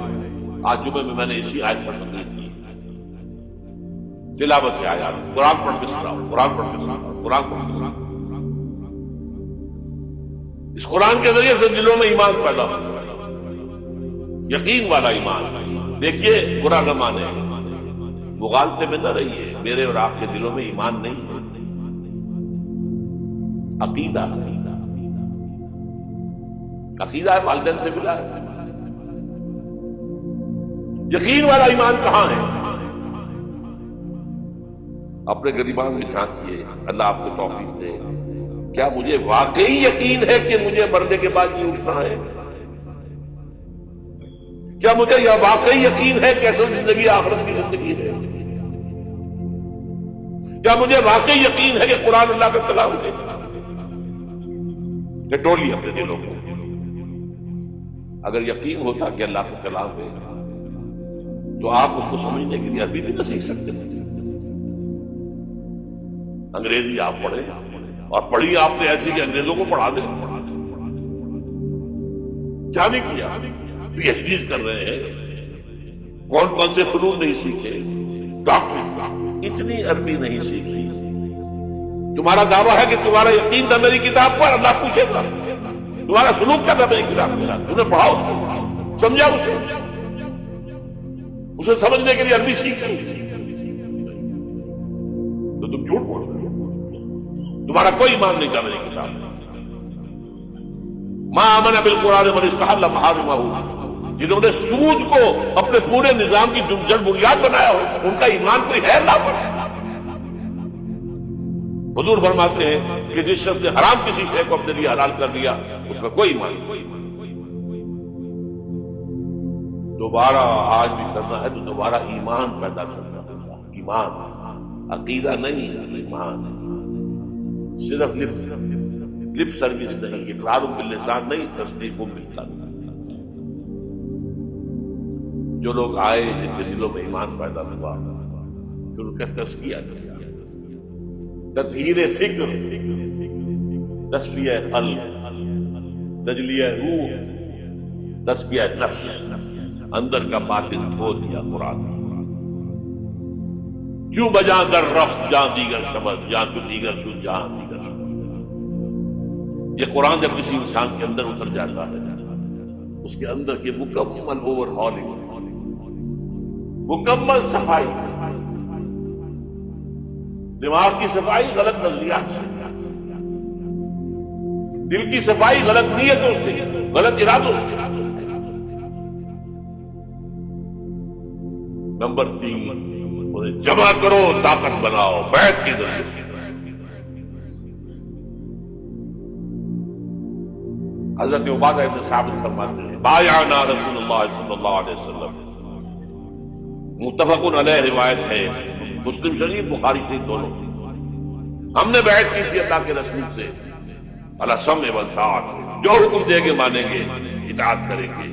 آج جمعے میں نے اسی آیت پر تقریر کی، تلاوت کے آیات، قرآن پڑھ کے سناؤ، قرآن پڑھ کے سناؤ، قرآن پڑھ کے سناؤ۔ اس قرآن کے ذریعے سے دلوں میں ایمان پیدا ہو، یقین والا ایمان۔ دیکھیے برا نہ مانے، مغالطے میں نہ رہیے، میرے اور آپ کے دلوں میں ایمان نہیں ہے، عقیدہ ہے، والدین سے ملا ہے۔ یقین والا ایمان کہاں ہے؟ اپنے گریبان میں جھانکیے، اللہ آپ کو توفیق دے۔ کیا مجھے واقعی یقین ہے کہ مجھے مرنے کے بعد یہ اٹھنا ہے؟ کیا مجھے یہ واقعی یقین ہے کہ اصل زندگی آخرت کی زندگی ہے؟ کیا مجھے واقعی یقین ہے کہ قرآن اللہ کا کلام ہے؟ ٹٹولی اپنے دلوں کو۔ اگر یقین ہوتا کہ اللہ کا کلام ہے تو آپ اس کو سمجھنے کے لیے عربی بھی نہ سیکھ سکتے تھے، انگریزی آپ پڑھیں، اور پڑھی آپ نے ایسی کہ انگریزوں کو پڑھا دیں، کیا نہیں کیا؟ پی ایچ ڈیز کر رہے ہیں، کون سے فنون نہیں سیکھے، ڈاکٹر، اتنی عربی نہیں سیکھی۔ تمہارا دعویٰ ہے کہ تمہارا یقین تھا میری کتاب پر، اللہ پوچھے گا تمہارا سلوک کیا تھا میری کتاب کے ساتھ؟ تم نے پڑھا اس کو، سمجھا اسے سمجھنے کے لیے عربی سیکھی تو تم جھوٹ بول رہے ہو، تمہارا کوئی ایمان نہیں تھا میری کتاب میں۔ ما آمن بالقرآن من استحل محارمہ، جنہوں نے سود کو اپنے پورے نظام کی جڑ بنیاد بنایا ہو، ان کا ایمان کوئی ہے اللہ پر؟ حضور فرماتے ہیں کہ جس شخص نے حرام کسی شے کو اپنے لیے حلال کر لیا اس کا کوئی ایمان نہیں۔ دوبارہ آج بھی کرنا ہے تو دوبارہ ایمان پیدا کرنا ہوگا، ایمان، عقیدہ نہیں، ایمان، صرف لپ سروس نہیں، اقرار باللسان نہیں، تصدیق بالقلب۔ جو لوگ آئے جن کے دلوں میں ایمان پیدا ہوا پھر ان کا تزکیہ کیا، تطہیر فکر، تصفیہ قلب، تجلیہ روح، تزکیہ نفس، اندر کا باطن دھو دیا قرآن۔ کیوں بجاں در رفت جان دیگر شبد، جان تو دیگر سن جہاں دیگر شبد۔ یہ قرآن جب کسی انسان کے اندر اتر جاتا ہے، اس کے اندر کی مکمل اوور ہالنگ، مکمل صفائی، دماغ کی صفائی غلط نظریات سے، دل کی صفائی غلط نیتوں سے، غلط ارادوں سے۔ نمبر 3، انہیں جمع کرو، طاقت بناؤ، بیعت کی ضرورت ہے۔ حضرت عبادہ ابن ثابت فرماتے ہیں بایعنا رسول اللہ صلی اللہ علیہ وسلم، متفق علیہ روایت ہے، مسلم شریف بخاری شریف دونوں، ہم نے بیعت کی تھی اللہ کے رسول سے، علی سمع والطاعۃ، جو حکم دے گے مانیں گے، اطاعت کریں گے،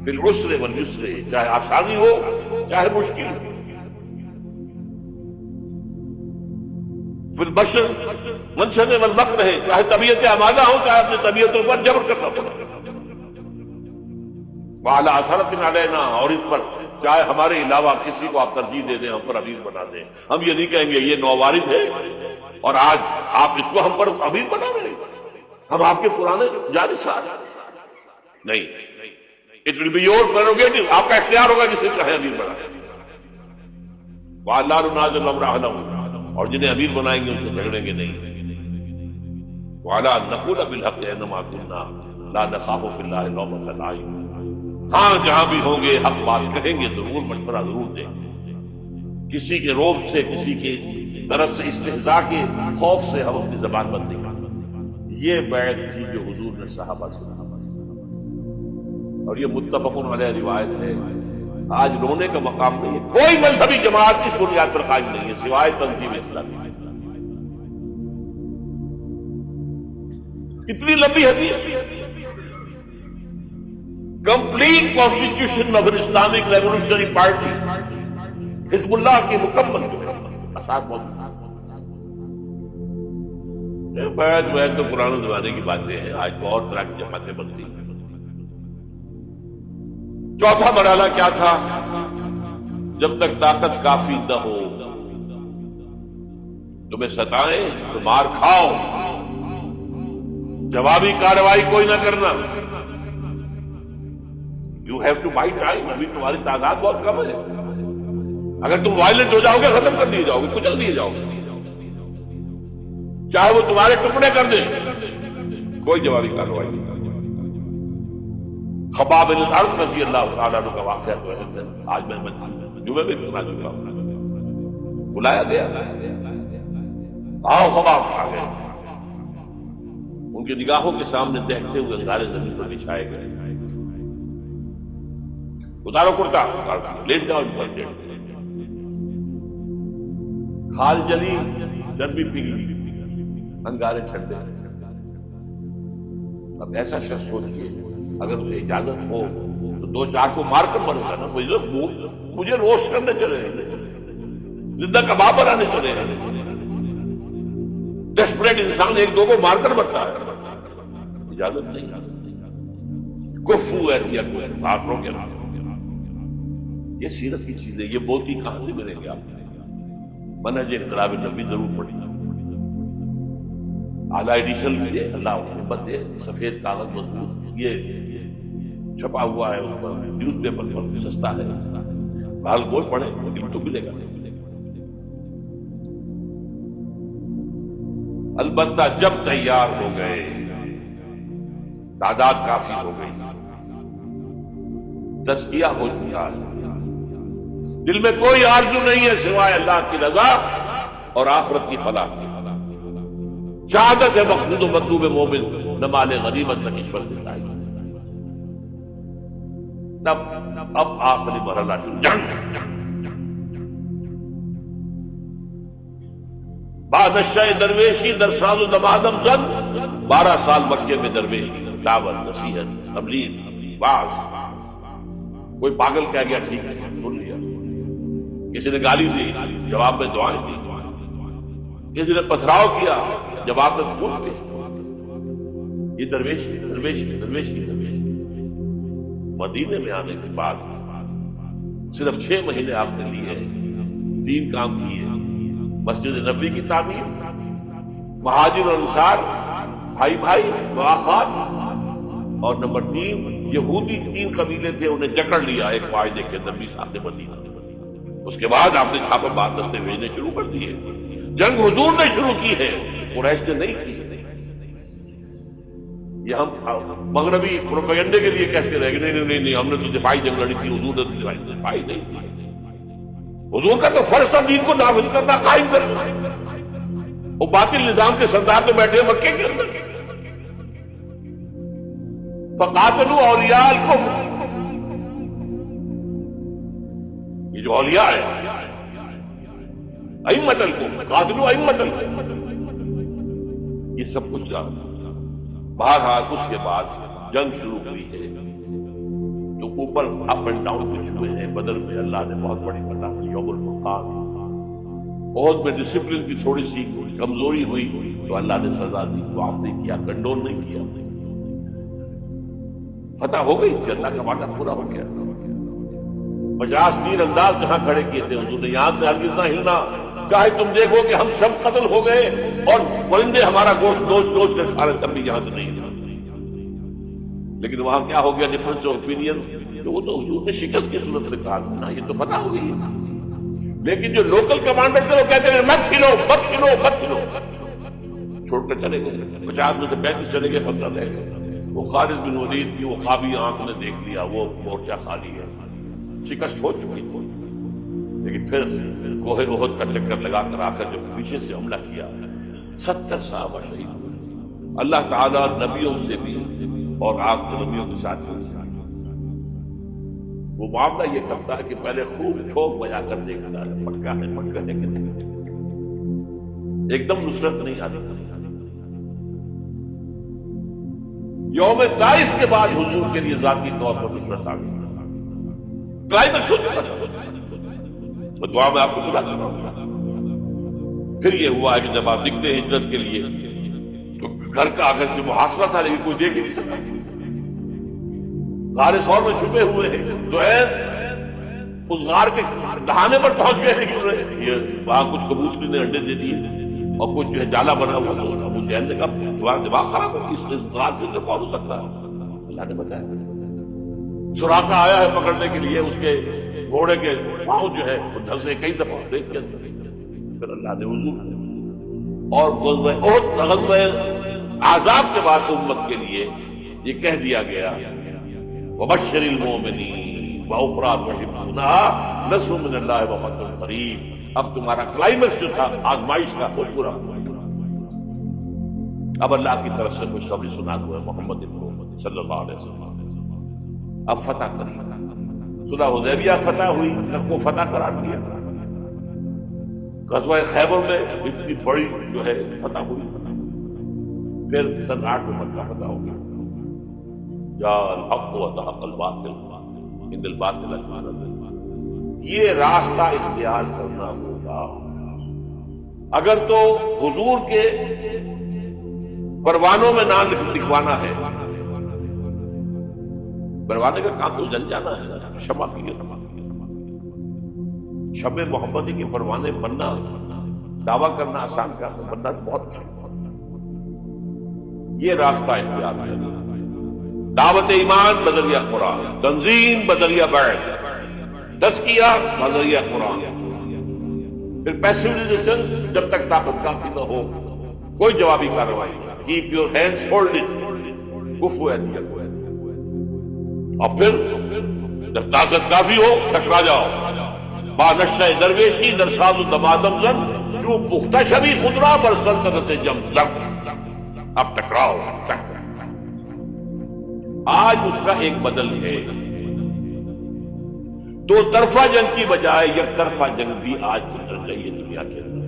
فی العسر والیسر، چاہے آسانی ہو چاہے مشکل ہو، فی البشر منشد والمکر ہے، چاہے طبیعت آمادہ ہو چاہے اپنی طبیعتوں پر جبر کرنا پڑے، وعلی اثرۃ علینا، اور اس پر چاہے ہمارے علاوہ کسی کو آپ ترجیح دے دیں، ہم پر امیر بنا دیں، ہم یہ نہیں کہیں گے یہ نووارد ہے اور آج آپ اس کو ہم پر امیر بنا رہے ہیں، ہم آپ کے پرانے جانشین نہیں، it will be your prerogative, آپ کا اختیار ہوگا جسے چاہے امیر بنائیں، وَأَلَّا نُنَازِلَ أَمْرَهُ، اور جنہیں امیر بنائیں گے ان سے جھگڑیں گے نہیں، وَعَلَىٰ أَن نَّقُولَ بِالْحَقِّ أَيْنَمَا كُنَّا لَا نَخَافُ فِي اللَّهِ لَوْمَةَ لَائِمٍ، ہاں جہاں بھی ہوں گے حق بات کہیں گے، ضرور مشورہ ضرور دیں گے، کسی کے روب سے، کسی کے طرف سے استہزاء کے خوف سے ہم اپنی زبان بند نہیں کرتے۔ یہ بیعت تھی جو حضور نے صحابہ سے، اور یہ متفق علیہ روایت ہے۔ آج رونے کا مقام نہیں ہے، کوئی مذہبی جماعت اس بنیاد پر قائم نہیں ہے سوائے تنظیم اسلامی۔ اتنی لمبی حدیث، complete constitution of Islamic revolutionary party, حزب اللہ کی مکمل اساس موجود۔ بیعت تو پرانے زمانے کی باتیں ہیں، آج بہت طرح کی جماعتیں بنتی ہیں۔ چوتھا مرحلہ کیا تھا؟ جب تک طاقت کافی نہ ہو، تمہیں ستائیں تو مار کھاؤ، جوابی کارروائی کوئی نہ کرنا، you have to buy time, ابھی تمہاری تعداد بہت کم ہے، اگر تم وائلنٹ ہو جاؤ گے ختم کر دیے جاؤ گے، کچل دیے جاؤ گے، چاہے وہ تمہارے ٹکڑے کر دیں، کوئی جوابی کارروائی نہیں۔ خباب بن الارض رضی اللہ تعالیٰ عنہ کا واقعہ تو ہے، آج میں جمعے میں بھی سنا چکا ہوں، بلایا گیا، آؤ خباب آ گئے، ان کی نگاہوں کے سامنے دہتے ہوئے انگارے زمین پر بچھائے گئے، اتارو کرتا، لیٹ جاؤ ان پر، کھال جلی، چربی پگھلی، انگارے ٹھنڈے۔ اب ایسا شخص سوچئے اگر اسے اجازت ہو تو دو چار کو مار کر مرے گا نا، مجھے روسٹ کرنے چلے ہیں، زندہ کباب بنانے چلے ہیں، ڈیسپریٹ انسان ایک دو کو مار کر مرتا ہے، اجازت نہیں، کفو ہے یا آپ روکے نا۔ یہ سیرت کی چیزیں، یہ موتی کہاں سے ملیں گے آپ؟ منہج انقلاب نبوی ضرور پڑھی، اعلیٰ ایڈیشن کے لیے اللہ محبت دے، سفید کاغذ مضبوط، یہ چھپا ہوا ہے، اس پر نیوز پیپر پر سستا ہے، بھال کوئی پڑھے لیکن تو ملے گا۔ البتہ جب تیار ہو گئے، تعداد کافی ہو گئی، تزکیہ ہو چکا ہے، دل میں کوئی آرزو نہیں ہے سوائے اللہ کی رضا اور آخرت کی فلاح کی، شہادت ہے مقصود و مطلوب مومن، نہ مال غنیمت نہ کشور دکھائی، تب اب آخری مرحلہ جنگ۔ بادشاہ درویشی در ساز و دمادم زن، 12 سال مکے میں درویشی، دعوت، نصیحت، تبلیغ، واعظ۔ کوئی پاگل کہہ گیا ٹھیک ہے سن لیا، کسی نے گالی دی جواب میں دعائیں دی، کسی نے پتھراؤ کیا جواب میں پھول پیش کیا۔ یہ درویشی درویشی درویشی درویشی۔ مدینے میں آنے کے بعد صرف 6 مہینے آپ نے لیے، 3 کام کیے: مسجد نبوی کی تعمیر، مہاجر اور انصار بھائی بھائی مواخات، اور نمبر 3 یہودی 3 قبیلے تھے، انہیں جکڑ لیا ایک معاہدے کے اندر میثاق مدینہ۔ اس کے بعد آپ نے چھاپے مار دستے بھیجنے شروع کر دیے۔ جنگ حضور نے شروع کی ہے، قریش نے نہیں کی۔ یہ ہم مغربی پروپیگنڈے کے لیے کہتے رہے کہ نہیں ہم نے تو دفاعی جنگ لڑی تھی، حضور نے تو دفاعی نہیں تھی۔ حضور کا تو فرض تھا دین کو نافذ کرنا، قائم کرنا۔ وہ باطل نظام کے سردار تو بیٹھے مکے کے اندر، فقاتلوا اولیاء الکفر، یہ جو اولیاء ہے ائمۃ الکفر، قاتلوا ائمۃ الکفر، یہ سب کچھ جانتا۔ بہرحال اس کے بعد جنگ شروع ہوئی ہے، تو اوپر اپ اینڈ ڈاؤن کچھ ہوئے ہیں۔ بدر میں اللہ نے بہت بڑی فتح کی، یوم الفرقان۔ بہت میں ڈسپلن کی تھوڑی سی کمزوری ہوئی تو اللہ نے سزا دی، معاف نہیں کیا، کنڈول نہیں کیا۔ فتح ہو گئی تھی، اللہ کا وعدہ پورا ہو گیا۔ 50 تیر انداز جہاں کھڑے کیے تھے حضور نے، یہاں سے ہرگز نہ ہلنا، چاہے تم دیکھو کہ ہم سب قتل ہو گئے اور پرندے ہمارا گوشت نوچ کر کھا رہے، تب بھی یہاں سے نہیں ہلنا۔ لیکن وہاں کیا ہو گیا ڈفرنس آف اوپینین، کہ وہ تو حضور نے شکست کی صورت میں کہا تھا نا، یہ تو فتح ہو گئی ہے۔ لیکن جو لوکل کمانڈر تھے وہ کہتے ہیں مت کھلو مت کھلو مت کھلو، چھوڑ کر چلے گئے۔ 50 میں سے 35 چلے گئے، 15 رہ گئے۔ وہ خالد بن ولید کی وہ خوابی آنکھ نے دیکھ لیا، وہ مورچہ خالی ہے، شکست ہو چکی تھی۔ لیکن پھر کوہ احد کا چکر لگا کر آ کر جو پیچھے سے حملہ کیا، 70 صحابہ شہید ہوئے۔ اللہ تعالیٰ نبیوں سے بھی اور آپ کے نبیوں کے ساتھ وہ معاملہ یہ کرتا ہے کہ پہلے خوب ٹھوک بجا کر دیکھتا ہے پکا ہے کہ نہیں، ایک دم نصرت نہیں آتی۔ یوم طائف کے بعد حضور کے لیے ذاتی طور پر نصرت آ گئی، کلائمیکس ہو چکا تھا۔ دعا میں آپ کو سنا چکا ہوں۔ پھر یہ ہوا ہے کہ جب آپ نکلے ہجرت کے لیے تو گھر کا اگر سے محاصرہ تھا، لیکن کوئی دیکھ ہی نہیں سکا۔ غار ثور میں چھپے ہوئے ہیں، جو ہے اس غار کے دہانے پر پہنچ گئے، لیکن یہ وہاں کچھ کبوتری نے انڈے دے دیے اور کچھ جو ہے جالا بنا ہوا تھا۔ ابو جہل نے کہا تمہارا دماغ خراب ہے، اس غار کے اندر کون ہو سکتا ہے؟ اللہ نے بتایا سراقہ آیا ہے پکڑنے کے لیے، اس کے گھوڑے کے پاؤں جو ہے وہ دھسے کئی دفعہ ریت کے اندر۔ پھر اللہ نے حضور اور غزوہ احزاب کے بعد امت کے لیے یہ کہہ دیا گیا وَبَشِّرِ الْمُؤْمِنِينَ وَأُخْرَىٰ تُحِبُّونَهَا نَصْرٌ مِّنَ اللَّهِ وَفَتْحٌ قَرِيبٌ۔ اب تمہارا کلائمیکس جو تھا آزمائش کا وہ پورا ہوا۔ اب اللہ کی طرف سے خوشخبری سنا دو محمد صلی اللہ علیہ وسلم، اب فتح قریب۔ صلح حدیبیہ فتح ہوئی، تک کو فتح قرار دیا۔ غزوہ خیبر میں اتنی بڑی جو ہے فتح ہوئی۔ پھر سن 8 میں مکہ فتح ہو گیا۔ جاء الحق وزهق الباطل ان الباطل كان زهوقا۔ یہ راستہ اختیار کرنا ہوگا۔ اگر تو حضور کے پروانوں میں نام لکھوانا ہے، پروانے کا کام تو جل جانا ہے، شمع کی شمع محمدی کے پروانے بننا، دعویٰ کرنا آسان کام ہے، بننا بہت مشکل۔ یہ راستہ اختیار کرنا، دعوت ایمان بذریعہ قرآن، تنظیم بذریعہ بیعت، تزکیہ بذریعہ قرآن۔ پھر پیسو ریزسٹنس، جب تک طاقت کافی نہ ہو کوئی جوابی کارروائی، کیپ یور ہینڈز فولڈڈ، کفو ایدیہ۔ اور پھر جب طاقت کافی ہو ٹکرا جاؤ، با نشہ درویشی در ساز و دمادم زن، جو پختہ شبی خضرا بر سلطنت جم زن۔ اب ٹکراؤ۔ آج اس کا ایک بدل ہے، دو طرفہ جنگ کی بجائے یک طرفہ جنگ بھی آج چل رہی ہے دنیا کے اندر۔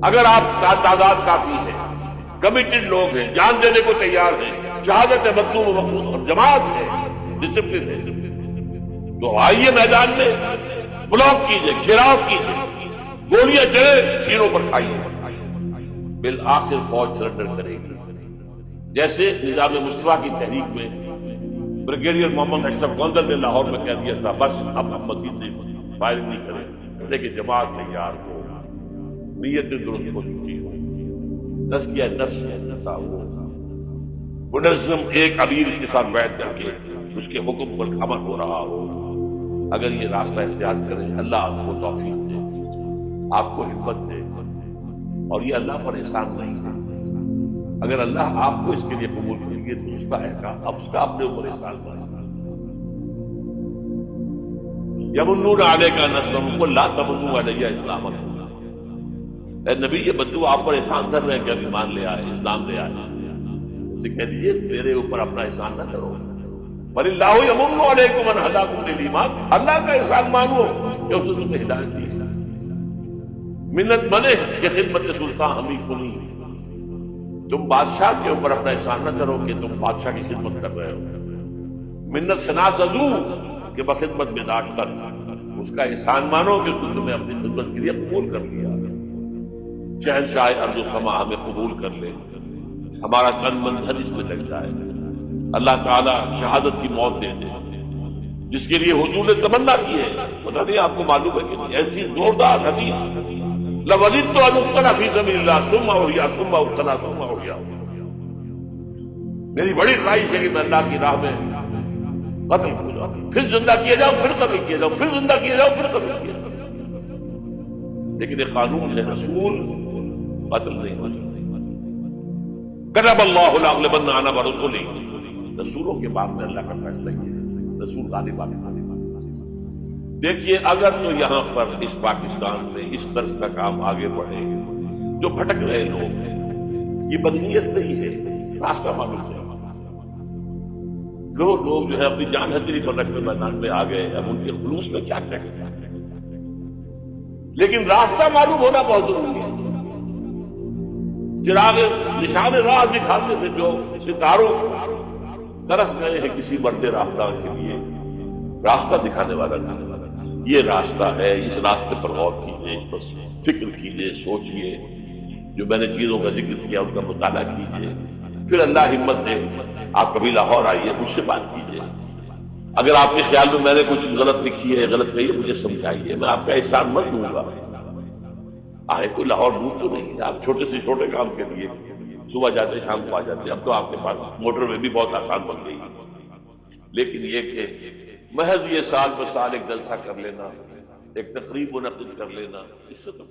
اگر آپ کا تعداد کافی ہے، کمیٹڈ لوگ ہیں، جان دینے کو تیار ہیں، شہادت مطلوب و مقصود اور جماعت ہے، ڈسپلن ہے، تو آئیے میدان میں، بلاک کیجئے، گھیراؤ کیجئے، گولیاں چلے سینوں پر کھائیے، بالآخر فوج سرنڈر کرے گی۔ جیسے نظام مصطفیٰ کی تحریک میں بریگیڈیئر محمد اشرف گوندل نے لاہور میں کہہ دیا تھا بس اب مزید نہیں فائرنگ نہیں کریں، لیکن جماعت تیار ہو، نیتیں درست ہو چکی ہو، تزکیہ نفس تھا وہ منظم ایک امیر کے ساتھ بیٹھ کر کے اس کے حکم پر عمل ہو رہا ہو. اگر یہ راستہ اختیار کریں اللہ آپ کو توفیق دے، آپ کو ہمت دے، اور یہ اللہ پر احسان نہیں ہے. اگر اللہ آپ کو اس کے لیے قبول کریں گے تو اس کا احکام اب اس کا اپنے اوپر احسان نہیں. یمنون علیک ان اسلموا قل لا تمنوا علی اسلامکم. اے نبی یہ بدو آپ پر احسان کر رہے ہیں کہ اب ایمان لے آئے، اسلام لے آئے. اسے کہہ دیجیے میرے اوپر اپنا احسان نہ کرو. بل اللہ یمن علیکم ان ہداکم للایمان. اللہ کا احسان مانو کہ اس نے تمہیں ہدایت دی. منت بنے کہ خدمت سلطان ہمیں کنی. تم بادشاہ کے اوپر اپنا احسان نہ کرو کہ تم بادشاہ کی خدمت کر رہے ہو. منت شناسدو کہ بخدمت میں داشت کر. اس کا احسان مانو کہ اس نے تمہیں اپنی خدمت کے لیے قبول کر لیا. شہنشاہ ارض و سما ہمیں قبول کر لے، ہمارا تن من دھن اس میں لگ جائے. اللہ تعالیٰ شہادت کی موت دے دے جس کے لیے حضور نے تمنا کی ہے. پتہ نہیں آپ کو معلوم ہے کہ ایسی زوردار حدیث لَوَدِدتُّ أَنْ أُقْتَلَ فِي سَبِيلِ اللَّهِ ثُمَّ أُحْيَىٰ ثُمَّ أُقْتَلَ ثُمَّ أُحْيَىٰ. میری بڑی خواہش ہے کہ میں اللہ کی راہ میں قتل ہو جاؤں، پھر زندہ کیا جاؤں، پھر قتل کیا جاؤں، پھر زندہ کیا جاؤں، پھر قتل کیا جاؤں. لیکن یہ قانون ہے، رسول قتل نہیں ہو سکتے. كتب اللہ لأغلبن أنا ورسلی. رسولوں کے بعد میں اللہ کا فیصلہ یہ ہے، رسول غالب آتے. دیکھیے اگر تو یہاں پر اس پاکستان میں اس طرز کا کام آگے بڑھے، جو بھٹک رہے لوگ ہیں، یہ بدنیت نہیں ہے، راستہ معلوم ہے. جو لوگ جو ہے اپنی جان ہتھیلی پر رکھ کے میدان میں آ گئے، اب ان کے خلوص میں کیا کہیں. لیکن راستہ معلوم ہونا بہت ضروری ہے. چراغ نشان راہ دکھاتے تھے جو ستاروں ترس گئے ہیں کسی مرد راہدار کے لیے، راستہ دکھانے والا نہیں. یہ راستہ ہے، اس راستے پر غور کیجیے، اس پر فکر کیجیے، سوچیے. جو میں نے چیزوں کا ذکر کیا ان کا مطالعہ کیجیے، پھر اللہ ہمت دے. آپ کبھی لاہور آئیے، مجھ سے بات کیجیے. اگر آپ کے خیال میں نے کچھ غلط لکھی ہے، غلط کہی ہے، مجھے سمجھائیے. میں آپ کا احسان مت دوں گا. آئے کوئی لاہور دور تو نہیں، آپ چھوٹے سے چھوٹے کام کے لیے صبح جاتے شام کو آ جاتے. اب تو آپ کے پاس موٹر میں بھی بہت آسان بن گئی. لیکن یہ کہ محض یہ سال بہ سال ایک جلسہ کر لینا، ایک تقریب منعقد کر لینا، اس سے تو